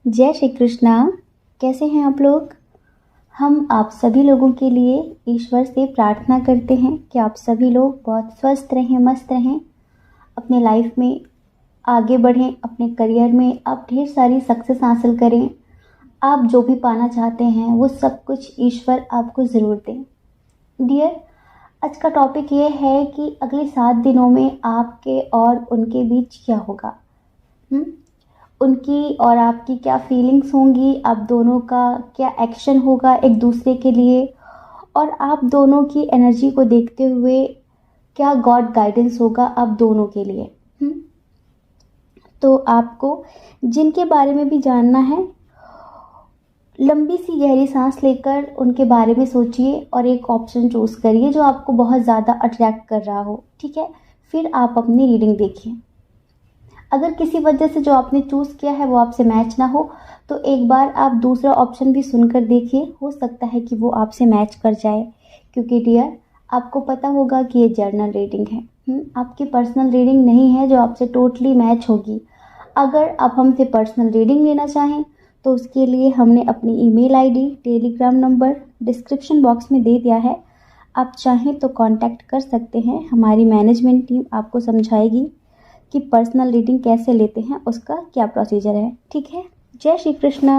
जय श्री कृष्णा। कैसे हैं आप लोग? हम आप सभी लोगों के लिए ईश्वर से प्रार्थना करते हैं कि आप सभी लोग बहुत स्वस्थ रहें, मस्त रहें, अपने लाइफ में आगे बढ़ें, अपने करियर में आप ढेर सारी सक्सेस हासिल करें। आप जो भी पाना चाहते हैं वो सब कुछ ईश्वर आपको ज़रूर दें। डियर, आज का टॉपिक ये है कि अगले 7 दिनों में आपके और उनके बीच क्या होगा। उनकी और आपकी क्या फीलिंग्स होंगी, आप दोनों का क्या एक्शन होगा एक दूसरे के लिए, और आप दोनों की एनर्जी को देखते हुए क्या गॉड गाइडेंस होगा आप दोनों के लिए। तो आपको जिनके बारे में भी जानना है, लंबी सी गहरी सांस लेकर उनके बारे में सोचिए और एक ऑप्शन चूज़ करिए जो आपको बहुत ज़्यादा अट्रैक्ट कर रहा हो। ठीक है, फिर आप अपनी रीडिंग देखिए। अगर किसी वजह से जो आपने चूज़ किया है वो आपसे मैच ना हो तो एक बार आप दूसरा ऑप्शन भी सुनकर देखिए, हो सकता है कि वो आपसे मैच कर जाए। क्योंकि डियर, आपको पता होगा कि ये जर्नल रीडिंग है, आपकी पर्सनल रीडिंग नहीं है जो आपसे टोटली मैच होगी। अगर आप हमसे पर्सनल रीडिंग लेना चाहें तो उसके लिए हमने अपनी email ID, Telegram number description box में दे दिया है। आप चाहें तो कांटेक्ट कर सकते हैं। हमारी मैनेजमेंट टीम आपको समझाएगी कि पर्सनल रीडिंग कैसे लेते हैं, उसका क्या प्रोसीजर है। ठीक है, जय श्री कृष्णा।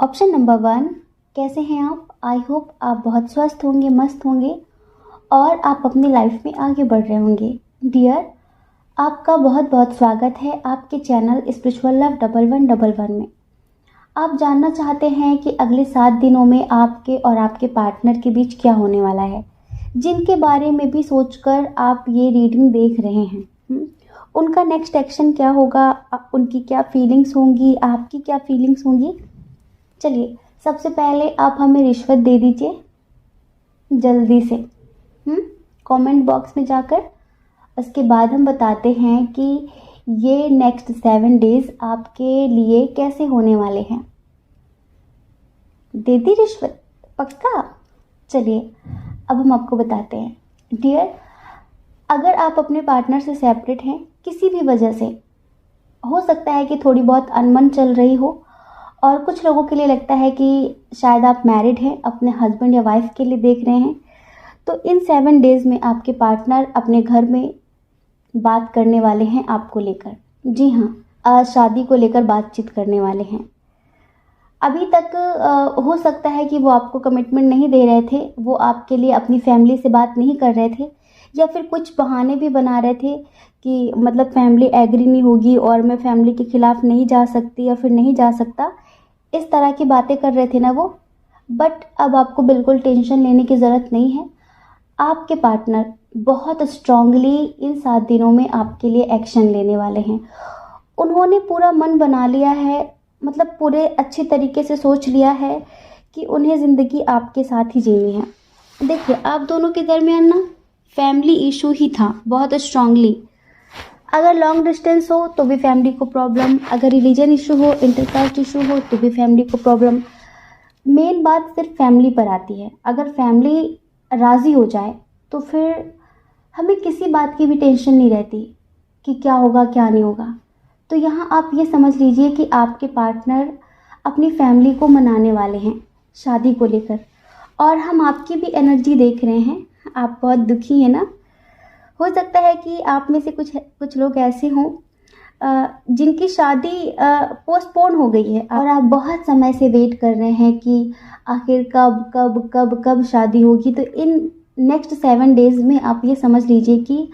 ऑप्शन नंबर 1, कैसे हैं आप? आई होप आप बहुत स्वस्थ होंगे, मस्त होंगे और आप अपनी लाइफ में आगे बढ़ रहे होंगे। डियर, आपका बहुत बहुत स्वागत है आपके चैनल स्पिरिचुअल लव 1111 में। आप जानना चाहते हैं कि अगले 7 दिनों में आपके और आपके पार्टनर के बीच क्या होने वाला है, जिनके बारे में भी सोचकर आप ये रीडिंग देख रहे हैं। उनका नेक्स्ट एक्शन क्या होगा, उनकी क्या फीलिंग्स होंगी, आपकी क्या फीलिंग्स होंगी। चलिए, सबसे पहले आप हमें रिश्वत दे दीजिए जल्दी से कमेंट बॉक्स में जाकर। उसके बाद हम बताते हैं कि ये नेक्स्ट 7 डेज आपके लिए कैसे होने वाले हैं। दे दी रिश्वत? पक्का? चलिए, अब हम आपको बताते हैं। डियर, अगर आप अपने पार्टनर से सेपरेट हैं किसी भी वजह से, हो सकता है कि थोड़ी बहुत अनबन चल रही हो, और कुछ लोगों के लिए लगता है कि शायद आप मैरिड हैं, अपने हस्बैंड या वाइफ के लिए देख रहे हैं, तो इन 7 डेज़ में आपके पार्टनर अपने घर में बात करने वाले हैं आपको लेकर। जी हाँ, शादी को लेकर बातचीत करने वाले हैं। अभी तक हो सकता है कि वो आपको कमिटमेंट नहीं दे रहे थे, वो आपके लिए अपनी फैमिली से बात नहीं कर रहे थे, या फिर कुछ बहाने भी बना रहे थे कि मतलब फैमिली एग्री नहीं होगी और मैं फैमिली के खिलाफ नहीं जा सकती या फिर नहीं जा सकता, इस तरह की बातें कर रहे थे ना वो। बट अब आपको बिल्कुल टेंशन लेने की ज़रूरत नहीं है। आपके पार्टनर बहुत स्ट्रांगली इन 7 दिनों में आपके लिए एक्शन लेने वाले हैं। उन्होंने पूरा मन बना लिया है, मतलब पूरे अच्छे तरीके से सोच लिया है कि उन्हें ज़िंदगी आपके साथ ही जीनी है। देखिए, आप दोनों के दरमियान ना फैमिली इशू ही था बहुत स्ट्रांगली। अगर लॉन्ग डिस्टेंस हो तो भी फैमिली को प्रॉब्लम, अगर रिलीजन इशू हो, इंटरकास्ट इशू हो तो भी फैमिली को प्रॉब्लम। मेन बात सिर्फ फैमिली पर आती है। अगर फैमिली राज़ी हो जाए तो फिर हमें किसी बात की भी टेंशन नहीं रहती कि क्या होगा क्या नहीं होगा। तो यहाँ आप ये समझ लीजिए कि आपके पार्टनर अपनी फैमिली को मनाने वाले हैं शादी को लेकर, और हम आपकी भी एनर्जी देख रहे हैं। आप बहुत दुखी हैं ना। हो सकता है कि आप में से कुछ लोग ऐसे हों जिनकी शादी पोस्टपोन हो गई है और आप बहुत समय से वेट कर रहे हैं कि आखिर कब कब कब कब शादी होगी। तो इन नेक्स्ट 7 डेज़ में आप ये समझ लीजिए कि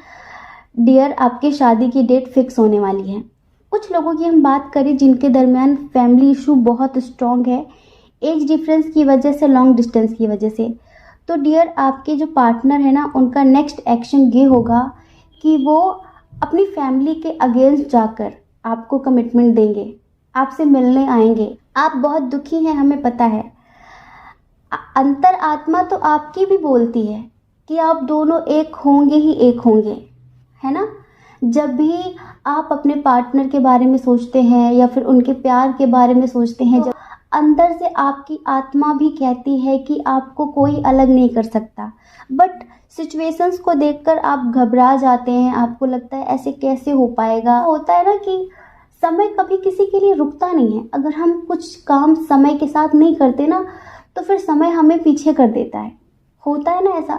डियर, आपकी शादी की डेट फिक्स होने वाली है। कुछ लोगों की हम बात करें जिनके दरमियान फैमिली इशू बहुत स्ट्रॉन्ग है, एज डिफरेंस की वजह से, लॉन्ग डिस्टेंस की वजह से। तो डियर, आपके जो पार्टनर है ना, उनका नेक्स्ट एक्शन ये होगा कि वो अपनी फैमिली के अगेंस्ट जाकर आपको कमिटमेंट देंगे, आपसे मिलने आएंगे। आप बहुत दुखी हैं, हमें पता है। अंतर आत्मा तो आपकी भी बोलती है कि आप दोनों एक होंगे ही एक होंगे, है ना। जब भी आप अपने पार्टनर के बारे में सोचते हैं या फिर उनके प्यार के बारे में सोचते हैं, जब अंदर से आपकी आत्मा भी कहती है कि आपको कोई अलग नहीं कर सकता। बट सिचुएशंस को देखकर आप घबरा जाते हैं, आपको लगता है ऐसे कैसे हो पाएगा। होता है ना कि समय कभी किसी के लिए रुकता नहीं है। अगर हम कुछ काम समय के साथ नहीं करते ना, तो फिर समय हमें पीछे कर देता है। होता है ना ऐसा।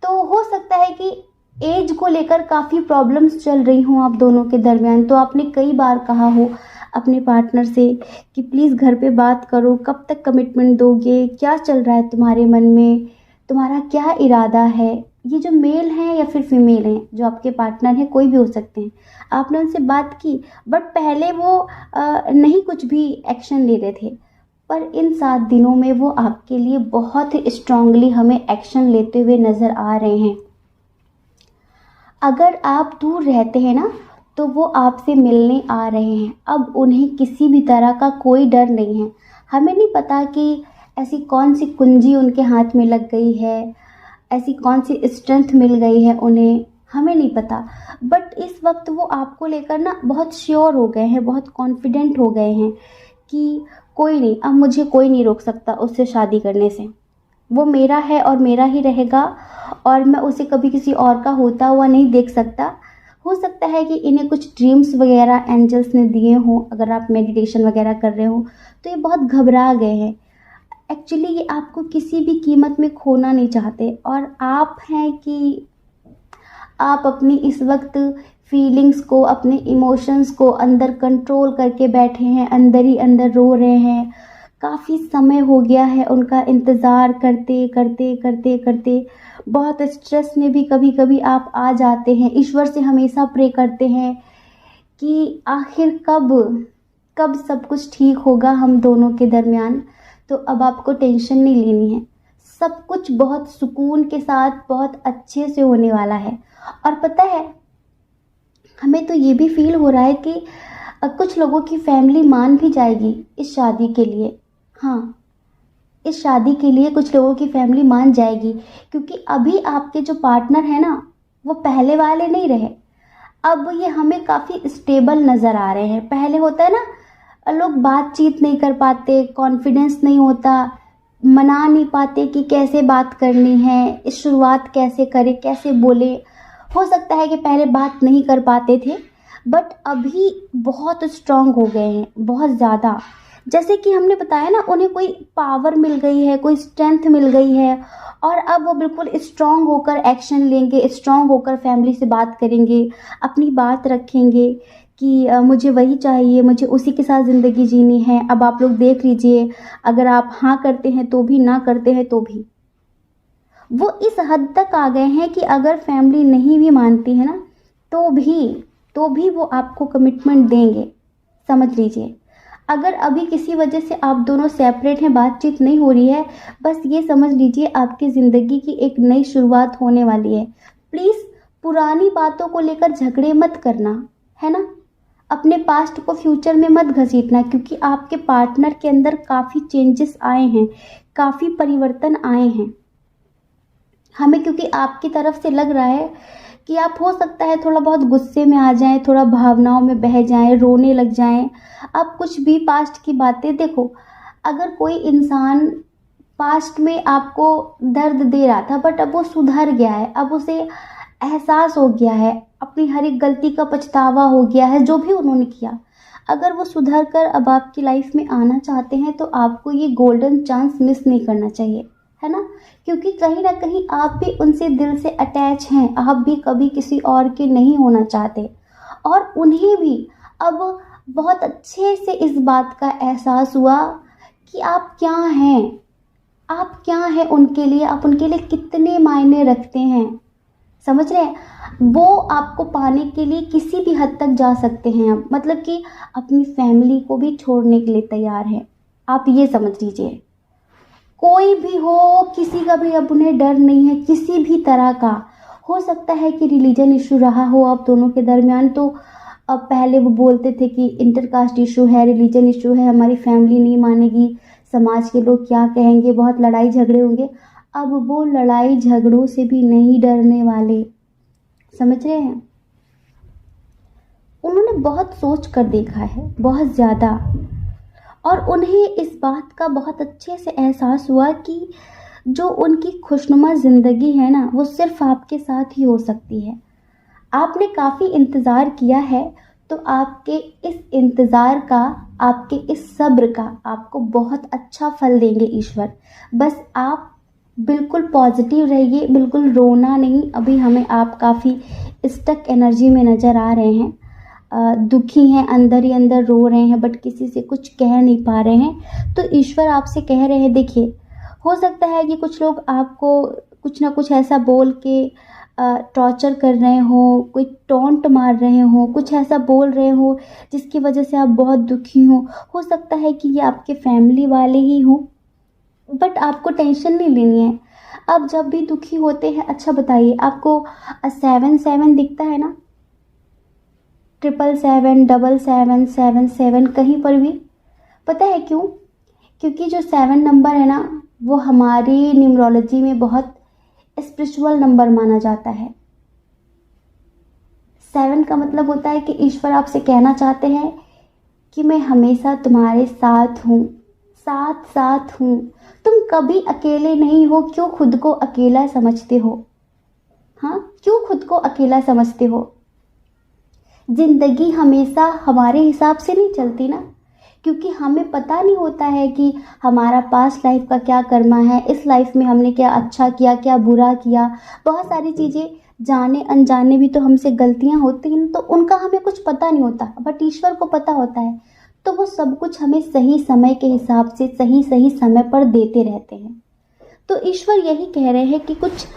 तो हो सकता है कि एज को लेकर काफ़ी प्रॉब्लम्स चल रही हों आप दोनों के दरमियान। तो आपने कई बार कहा हो अपने पार्टनर से कि प्लीज़ घर पे बात करो, कब तक कमिटमेंट दोगे, क्या चल रहा है तुम्हारे मन में, तुम्हारा क्या इरादा है। ये जो मेल हैं या फिर फीमेल हैं, जो आपके पार्टनर हैं, कोई भी हो सकते हैं, आपने उनसे बात की, बट पहले वो नहीं कुछ भी एक्शन ले रहे थे, पर इन 7 दिनों में वो आपके लिए बहुत ही स्ट्रांगली हमें एक्शन लेते हुए नज़र आ रहे हैं। अगर आप दूर रहते हैं ना, तो वो आपसे मिलने आ रहे हैं। अब उन्हें किसी भी तरह का कोई डर नहीं है। हमें नहीं पता कि ऐसी कौन सी कुंजी उनके हाथ में लग गई है, ऐसी कौन सी स्ट्रेंथ मिल गई है उन्हें, हमें नहीं पता। बट इस वक्त वो आपको लेकर ना बहुत श्योर हो गए हैं, बहुत कॉन्फिडेंट हो गए हैं कि कोई नहीं, अब मुझे कोई नहीं रोक सकता उससे शादी करने से। वो मेरा है और मेरा ही रहेगा, और मैं उसे कभी किसी और का होता हुआ नहीं देख सकता। हो सकता है कि इन्हें कुछ ड्रीम्स वगैरह एंजल्स ने दिए हों, अगर आप मेडिटेशन वगैरह कर रहे हो तो ये बहुत घबरा गए हैं। एक्चुअली ये आपको किसी भी कीमत में खोना नहीं चाहते, और आप हैं कि आप अपनी इस वक्त फीलिंग्स को, अपने इमोशंस को अंदर कंट्रोल करके बैठे हैं, अंदर ही अंदर रो रहे हैं। काफ़ी समय हो गया है उनका इंतज़ार करते करते करते करते। बहुत स्ट्रेस में भी कभी कभी आप आ जाते हैं। ईश्वर से हमेशा प्रे करते हैं कि आखिर कब कब सब कुछ ठीक होगा हम दोनों के दरमियान। तो अब आपको टेंशन नहीं लेनी है, सब कुछ बहुत सुकून के साथ बहुत अच्छे से होने वाला है। और पता है, हमें तो ये भी फील हो रहा है कि कुछ लोगों की फैमिली मान भी जाएगी इस शादी के लिए। हाँ, इस शादी के लिए कुछ लोगों की फैमिली मान जाएगी, क्योंकि अभी आपके जो पार्टनर है ना, वो पहले वाले नहीं रहे। अब ये हमें काफ़ी स्टेबल नज़र आ रहे हैं। पहले होता है ना, लोग बातचीत नहीं कर पाते, कॉन्फिडेंस नहीं होता, मना नहीं पाते कि कैसे बात करनी है, शुरुआत कैसे करें, कैसे बोले। हो सकता है कि पहले बात नहीं कर पाते थे, बट अभी बहुत स्ट्रांग हो गए हैं, बहुत ज़्यादा। जैसे कि हमने बताया ना, उन्हें कोई पावर मिल गई है, कोई स्ट्रेंथ मिल गई है, और अब वो बिल्कुल स्ट्रांग होकर एक्शन लेंगे, स्ट्रांग होकर फैमिली से बात करेंगे, अपनी बात रखेंगे कि मुझे वही चाहिए, मुझे उसी के साथ ज़िंदगी जीनी है। अब आप लोग देख लीजिए, अगर आप हाँ करते हैं तो भी, ना करते हैं तो भी। वो इस हद तक आ गए हैं कि अगर फैमिली नहीं भी मानती है ना, तो भी वो आपको कमिटमेंट देंगे। समझ लीजिए, अगर अभी किसी वजह से आप दोनों सेपरेट हैं, बातचीत नहीं हो रही है, बस ये समझ लीजिए आपकी ज़िंदगी की एक नई शुरुआत होने वाली है। प्लीज़ पुरानी बातों को लेकर झगड़े मत करना, है ना। अपने पास्ट को फ्यूचर में मत घसीटना, क्योंकि आपके पार्टनर के अंदर काफ़ी चेंजेस आए हैं, काफ़ी परिवर्तन आए हैं हमें, क्योंकि आपकी तरफ से लग रहा है कि आप, हो सकता है, थोड़ा बहुत गुस्से में आ जाएं, थोड़ा भावनाओं में बह जाएं, रोने लग जाएं। आप कुछ भी पास्ट की बातें देखो, अगर कोई इंसान पास्ट में आपको दर्द दे रहा था, बट अब वो सुधर गया है, अब उसे एहसास हो गया है, अपनी हर एक गलती का पछतावा हो गया है, जो भी उन्होंने किया, अगर वो सुधर कर अब आपकी लाइफ में आना चाहते हैं, तो आपको ये गोल्डन चांस मिस नहीं करना चाहिए, है ना। क्योंकि कहीं ना कहीं आप भी उनसे दिल से अटैच हैं, आप भी कभी किसी और के नहीं होना चाहते, और उन्हें भी अब बहुत अच्छे से इस बात का एहसास हुआ कि आप क्या हैं, आप क्या हैं उनके लिए, आप उनके लिए कितने मायने रखते हैं। समझ रहे हैं, वो आपको पाने के लिए किसी भी हद तक जा सकते हैं, मतलब कि अपनी फैमिली को भी छोड़ने के लिए तैयार हैं। आप ये समझ लीजिए, कोई भी हो, किसी का भी अब उन्हें डर नहीं है, किसी भी तरह का। हो सकता है कि रिलीजन इशू रहा हो आप दोनों के दरमियान, तो अब पहले वो बोलते थे कि इंटरकास्ट इशू है, रिलीजन इशू है, हमारी फैमिली नहीं मानेगी, समाज के लोग क्या कहेंगे, बहुत लड़ाई झगड़े होंगे। अब वो लड़ाई झगड़ों से भी नहीं डरने वाले, समझ रहे हैं। उन्होंने बहुत सोच कर देखा है, बहुत ज़्यादा, और उन्हें इस बात का बहुत अच्छे से एहसास हुआ कि जो उनकी खुशनुमा ज़िंदगी है ना, वो सिर्फ आपके साथ ही हो सकती है। आपने काफ़ी इंतज़ार किया है, तो आपके इस इंतज़ार का, आपके इस सब्र का आपको बहुत अच्छा फल देंगे ईश्वर। बस आप बिल्कुल पॉजिटिव रहिए, बिल्कुल रोना नहीं। अभी हमें आप काफ़ी स्टक एनर्जी में नज़र आ रहे हैं, दुखी हैं, अंदर ही अंदर रो रहे हैं, बट किसी से कुछ कह नहीं पा रहे हैं। तो ईश्वर आपसे कह रहे हैं, देखिए हो सकता है कि कुछ लोग आपको कुछ ना कुछ ऐसा बोल के टॉर्चर कर रहे हो, कोई टॉन्ट मार रहे हो, कुछ ऐसा बोल रहे हो जिसकी वजह से आप बहुत दुखी हो सकता है कि ये आपके फैमिली वाले ही हों, बट आपको टेंशन नहीं लेनी है। आप जब भी दुखी होते हैं, अच्छा बताइए, आपको 7 7 दिखता है ना, 777 777 कहीं पर भी? पता है क्यों? क्योंकि जो 7 नंबर है ना, वो हमारी न्यूमरोलॉजी में बहुत स्पिरिचुअल नंबर माना जाता है। 7 का मतलब होता है कि ईश्वर आपसे कहना चाहते हैं कि मैं हमेशा तुम्हारे साथ हूँ, साथ साथ हूँ। तुम कभी अकेले नहीं हो। क्यों खुद को अकेला समझते हो? हाँ, क्यों खुद को अकेला समझते हो? जिंदगी हमेशा हमारे हिसाब से नहीं चलती ना, क्योंकि हमें पता नहीं होता है कि हमारा पास्ट लाइफ का क्या कर्मा है, इस लाइफ में हमने क्या अच्छा किया, क्या बुरा किया। बहुत सारी चीज़ें जाने अनजाने भी तो हमसे गलतियां होती हैं, तो उनका हमें कुछ पता नहीं होता, बट ईश्वर को पता होता है। तो वो सब कुछ हमें सही समय के हिसाब से सही सही समय पर देते रहते हैं। तो ईश्वर यही कह रहे हैं कि कुछ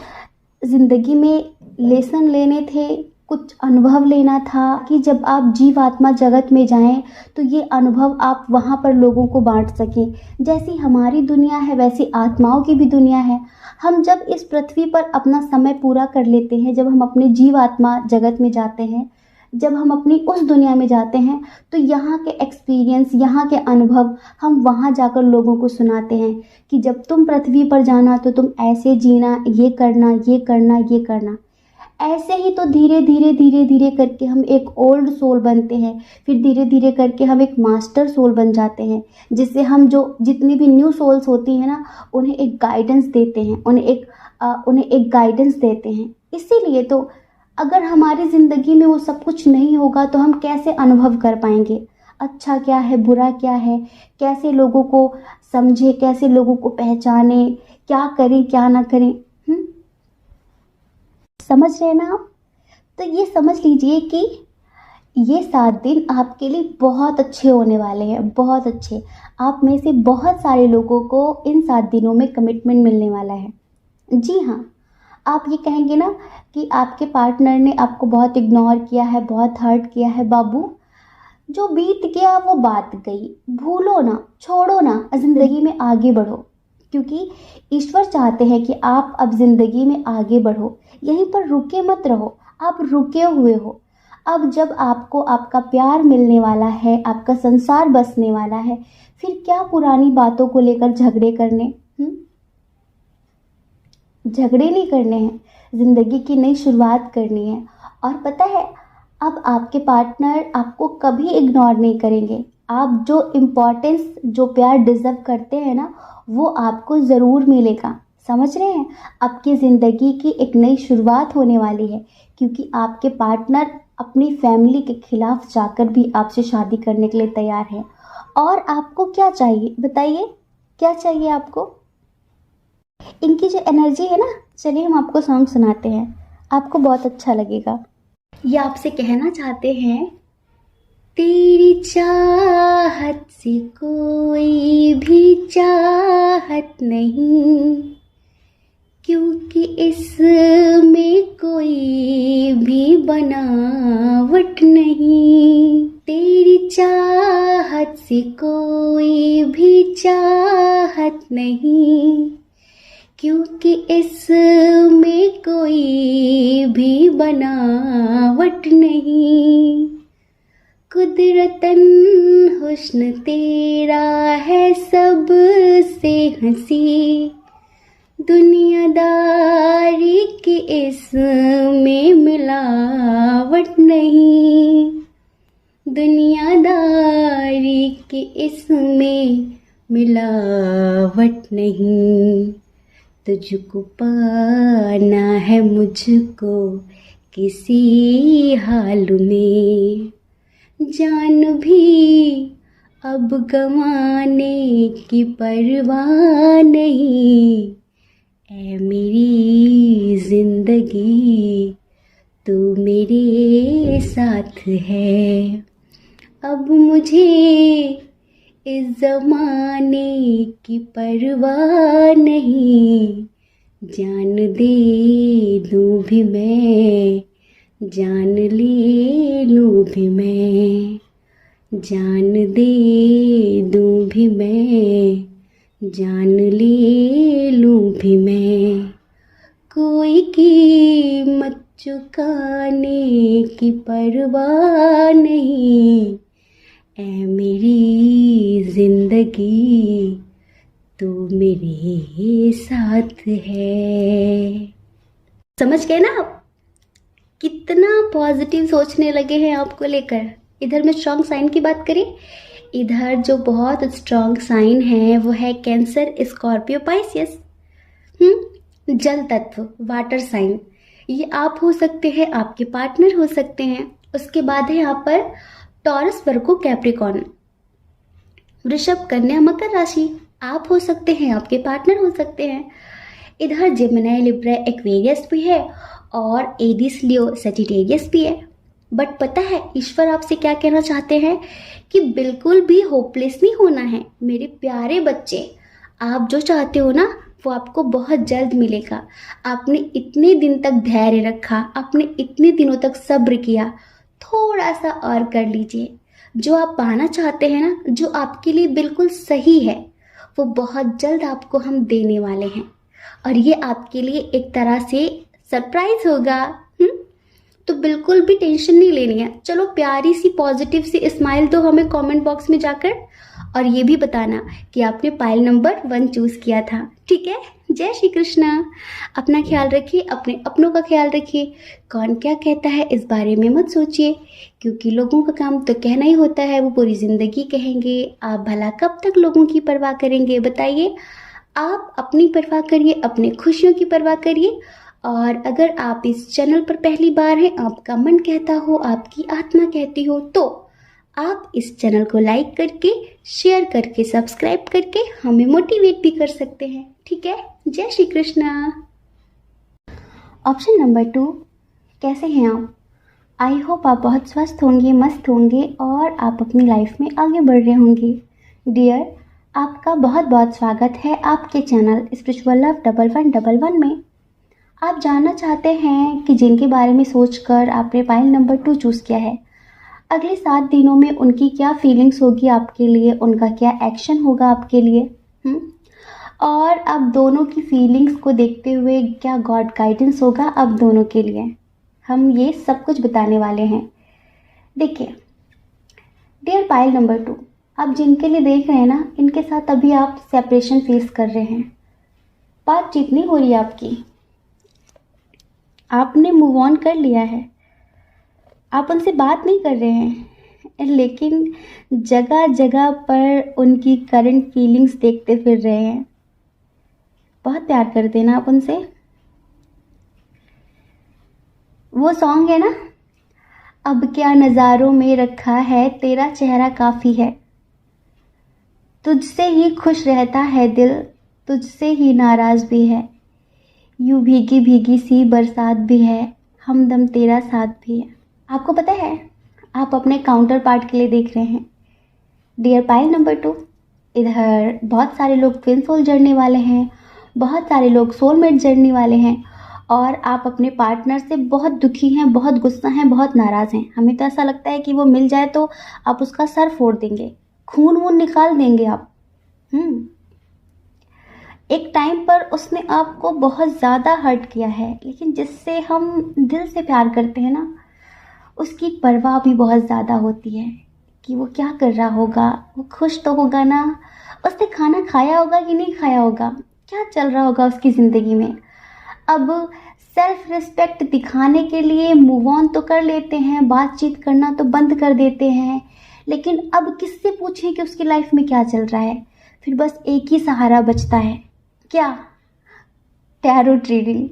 ज़िंदगी में लेसन लेने थे, कुछ अनुभव लेना था कि जब आप जीवात्मा जगत में जाएं तो ये अनुभव आप वहाँ पर लोगों को बांट सकें। जैसी हमारी दुनिया है वैसी आत्माओं की भी दुनिया है। हम जब इस पृथ्वी पर अपना समय पूरा कर लेते हैं, जब हम अपने जीवात्मा जगत में जाते हैं, जब हम अपनी उस दुनिया में जाते हैं, तो यहाँ के एक्सपीरियंस, यहाँ के अनुभव हम वहाँ जाकर लोगों को सुनाते हैं कि जब तुम पृथ्वी पर जाना तो तुम ऐसे जीना, ये करना, ये करना, ये करना। ऐसे ही तो धीरे धीरे धीरे धीरे करके हम एक ओल्ड सोल बनते हैं, फिर धीरे धीरे करके हम एक मास्टर सोल बन जाते हैं, जिससे हम जो जितनी भी न्यू सोल्स होती हैं ना, उन्हें एक गाइडेंस देते हैं, उन्हें एक गाइडेंस देते हैं। इसीलिए तो अगर हमारी ज़िंदगी में वो सब कुछ नहीं होगा तो हम कैसे अनुभव कर पाएंगे, अच्छा क्या है, बुरा क्या है, कैसे लोगों को समझे, कैसे लोगों को पहचाने, क्या करें क्या ना करें। समझ रहे ना आप? तो ये समझ लीजिए कि ये 7 दिन आपके लिए बहुत अच्छे होने वाले हैं, बहुत अच्छे। आप में से बहुत सारे लोगों को इन 7 दिनों में कमिटमेंट मिलने वाला है। जी हाँ, आप ये कहेंगे ना कि आपके पार्टनर ने आपको बहुत इग्नोर किया है, बहुत हर्ट किया है। बाबू, जो बीत गया वो बात गई, भूलो ना, छोड़ो ना, ज़िंदगी में आगे बढ़ो, क्योंकि ईश्वर चाहते हैं कि आप अब ज़िंदगी में आगे बढ़ो, यहीं पर रुके मत रहो। आप रुके हुए हो। अब जब आपको आपका प्यार मिलने वाला है, आपका संसार बसने वाला है, फिर क्या पुरानी बातों को लेकर झगड़े करने? झगड़े नहीं करने हैं, ज़िंदगी की नई शुरुआत करनी है। और पता है, अब आपके पार्टनर आपको कभी इग्नोर नहीं करेंगे। आप जो इम्पोर्टेंस, जो प्यार डिज़र्व करते हैं ना, वो आपको ज़रूर मिलेगा। समझ रहे हैं? आपकी ज़िंदगी की एक नई शुरुआत होने वाली है, क्योंकि आपके पार्टनर अपनी फैमिली के खिलाफ जाकर भी आपसे शादी करने के लिए तैयार है। और आपको क्या चाहिए बताइए? क्या चाहिए आपको? इनकी जो एनर्जी है ना, चलिए हम आपको सॉन्ग सुनाते हैं, आपको बहुत अच्छा लगेगा। ये आपसे कहना चाहते हैं, तेरी चाहत से कोई भी चाहत नहीं, क्योंकि इसमें कोई भी बनावट नहीं। तेरी चाहत से कोई भी चाहत नहीं, क्योंकि इसमें कोई भी बनावट नहीं। कुदरतन हुस्न तेरा है सबसे हंसी, दुनियादारी की इसमें मिलावट नहीं। दुनियादारी की इसमें मिलावट नहीं। तुझको पाना है मुझको किसी हाल में, जान भी अब गंवाने की परवाह नहीं, ऐ मेरी जिंदगी तू मेरे साथ है। अब मुझे इस जमाने की परवाह नहीं, जान दे दूँ भी मैं, जान ले लूँ भी मैं, जान दे दूँ भी मैं, जान ले लूँ भी मैं। कोई कीमत चुकाने की परवाह नहीं, ऐ मेरी जिंदगी तू मेरे साथ है। समझ गए ना आप? कितना पॉजिटिव सोचने लगे हैं आपको लेकर। इधर में स्ट्रॉन्ग साइन की बात करें, इधर जो बहुत स्ट्रॉन्ग साइन है वो है कैंसर, स्कॉर्पियो, पाइसियस। जल तत्व, वाटर साइन। ये आप हो सकते हैं, आपके पार्टनर हो सकते हैं। उसके बाद है यहाँ पर टॉरस, वर्गो, कैप्रिकॉर्न, वृषभ, कन्या, मकर राशि। आप हो सकते हैं, आपके पार्टनर हो सकते हैं। इधर जेमिनी, लिब्रा, एक्वेरियस भी है और एरिस, लियो, सजिटेरियस भी है। बट पता है ईश्वर आपसे क्या कहना चाहते हैं कि बिल्कुल भी होपलेस नहीं होना है मेरे प्यारे बच्चे। आप जो चाहते हो ना वो आपको बहुत जल्द मिलेगा। आपने इतने दिन तक धैर्य रखा, आपने इतने दिनों तक सब्र किया, थोड़ा सा और कर लीजिए। जो आप पाना चाहते हैं ना, जो आपके लिए बिल्कुल सही है, वो बहुत जल्द आपको हम देने वाले हैं। और ये आपके लिए एक तरह से सरप्राइज होगा। तो बिल्कुल भी टेंशन नहीं लेनी है। चलो प्यारी सी पॉजिटिव सी स्माइल दो हमें कमेंट बॉक्स में जाकर, और ये भी बताना कि आपने पाइल नंबर 1 चूज किया था। ठीक है? जय श्री कृष्णा। अपना ख्याल रखिए, अपने अपनों का ख्याल रखिए। कौन क्या कहता है इस बारे में मत सोचिए, क्योंकि लोगों का काम तो कहना ही होता है, वो पूरी जिंदगी कहेंगे। आप भला कब तक लोगों की परवाह करेंगे बताइए? आप अपनी परवाह करिए, अपने खुशियों की परवाह करिए। और अगर आप इस चैनल पर पहली बार हैं, आपका मन कहता हो, आपकी आत्मा कहती हो, तो आप इस चैनल को लाइक करके, शेयर करके, सब्सक्राइब करके हमें मोटिवेट भी कर सकते हैं। ठीक है? जय श्री कृष्णा। ऑप्शन नंबर 2, कैसे हैं आप? आई होप आप बहुत स्वस्थ होंगे, मस्त होंगे और आप अपनी लाइफ में आगे बढ़ रहे होंगे। डियर, आपका बहुत बहुत स्वागत है आपके चैनल स्पिरिचुअल लव 1111 में। आप जानना चाहते हैं कि जिनके बारे में सोचकर आपने पाइल नंबर 2 चूज़ किया है, अगले 7 दिनों में उनकी क्या फीलिंग्स होगी आपके लिए, उनका क्या एक्शन होगा आपके लिए, और आप दोनों की फीलिंग्स को देखते हुए क्या गॉड गाइडेंस होगा आप दोनों के लिए, हम ये सब कुछ बताने वाले हैं। देखिए डियर पाइल नंबर 2, आप जिनके लिए देख रहे हैं ना, इनके साथ अभी आप सेपरेशन फेस कर रहे हैं। बातचीत नहीं हो रही आपकी, आपने मूव ऑन कर लिया है, आप उनसे बात नहीं कर रहे हैं, लेकिन जगह जगह पर उनकी करंट फीलिंग्स देखते फिर रहे हैं। बहुत प्यार करते हैं ना आप उनसे। वो सॉन्ग है ना, अब क्या नज़ारों में रखा है तेरा चेहरा काफ़ी है, तुझसे ही खुश रहता है दिल, तुझसे ही नाराज़ भी है, यूं भीगी भीगी सी बरसात भी है, हमदम तेरा साथ भी है। आपको पता है आप अपने काउंटर पार्ट के लिए देख रहे हैं। डियर पाइल नंबर 2, इधर बहुत सारे लोग ट्विन सोल जड़ने वाले हैं, बहुत सारे लोग सोलमेट जड़ने वाले हैं, और आप अपने पार्टनर से बहुत दुखी हैं, बहुत गुस्सा हैं, बहुत नाराज़ हैं। हमें तो ऐसा लगता है कि वो मिल जाए तो आप उसका सर फोड़ देंगे, खून वून निकाल देंगे आप। एक टाइम पर उसने आपको बहुत ज़्यादा हर्ट किया है, लेकिन जिससे हम दिल से प्यार करते हैं ना, उसकी परवाह भी बहुत ज़्यादा होती है कि वो क्या कर रहा होगा, वो खुश तो होगा ना, उसने खाना खाया होगा कि नहीं खाया होगा, क्या चल रहा होगा उसकी ज़िंदगी में। अब सेल्फ रिस्पेक्ट दिखाने के लिए मूव ऑन तो कर लेते हैं, बातचीत करना तो बंद कर देते हैं, लेकिन अब किससे पूछें कि उसकी लाइफ में क्या चल रहा है? फिर बस एक ही सहारा बचता है, क्या? Tarot reading.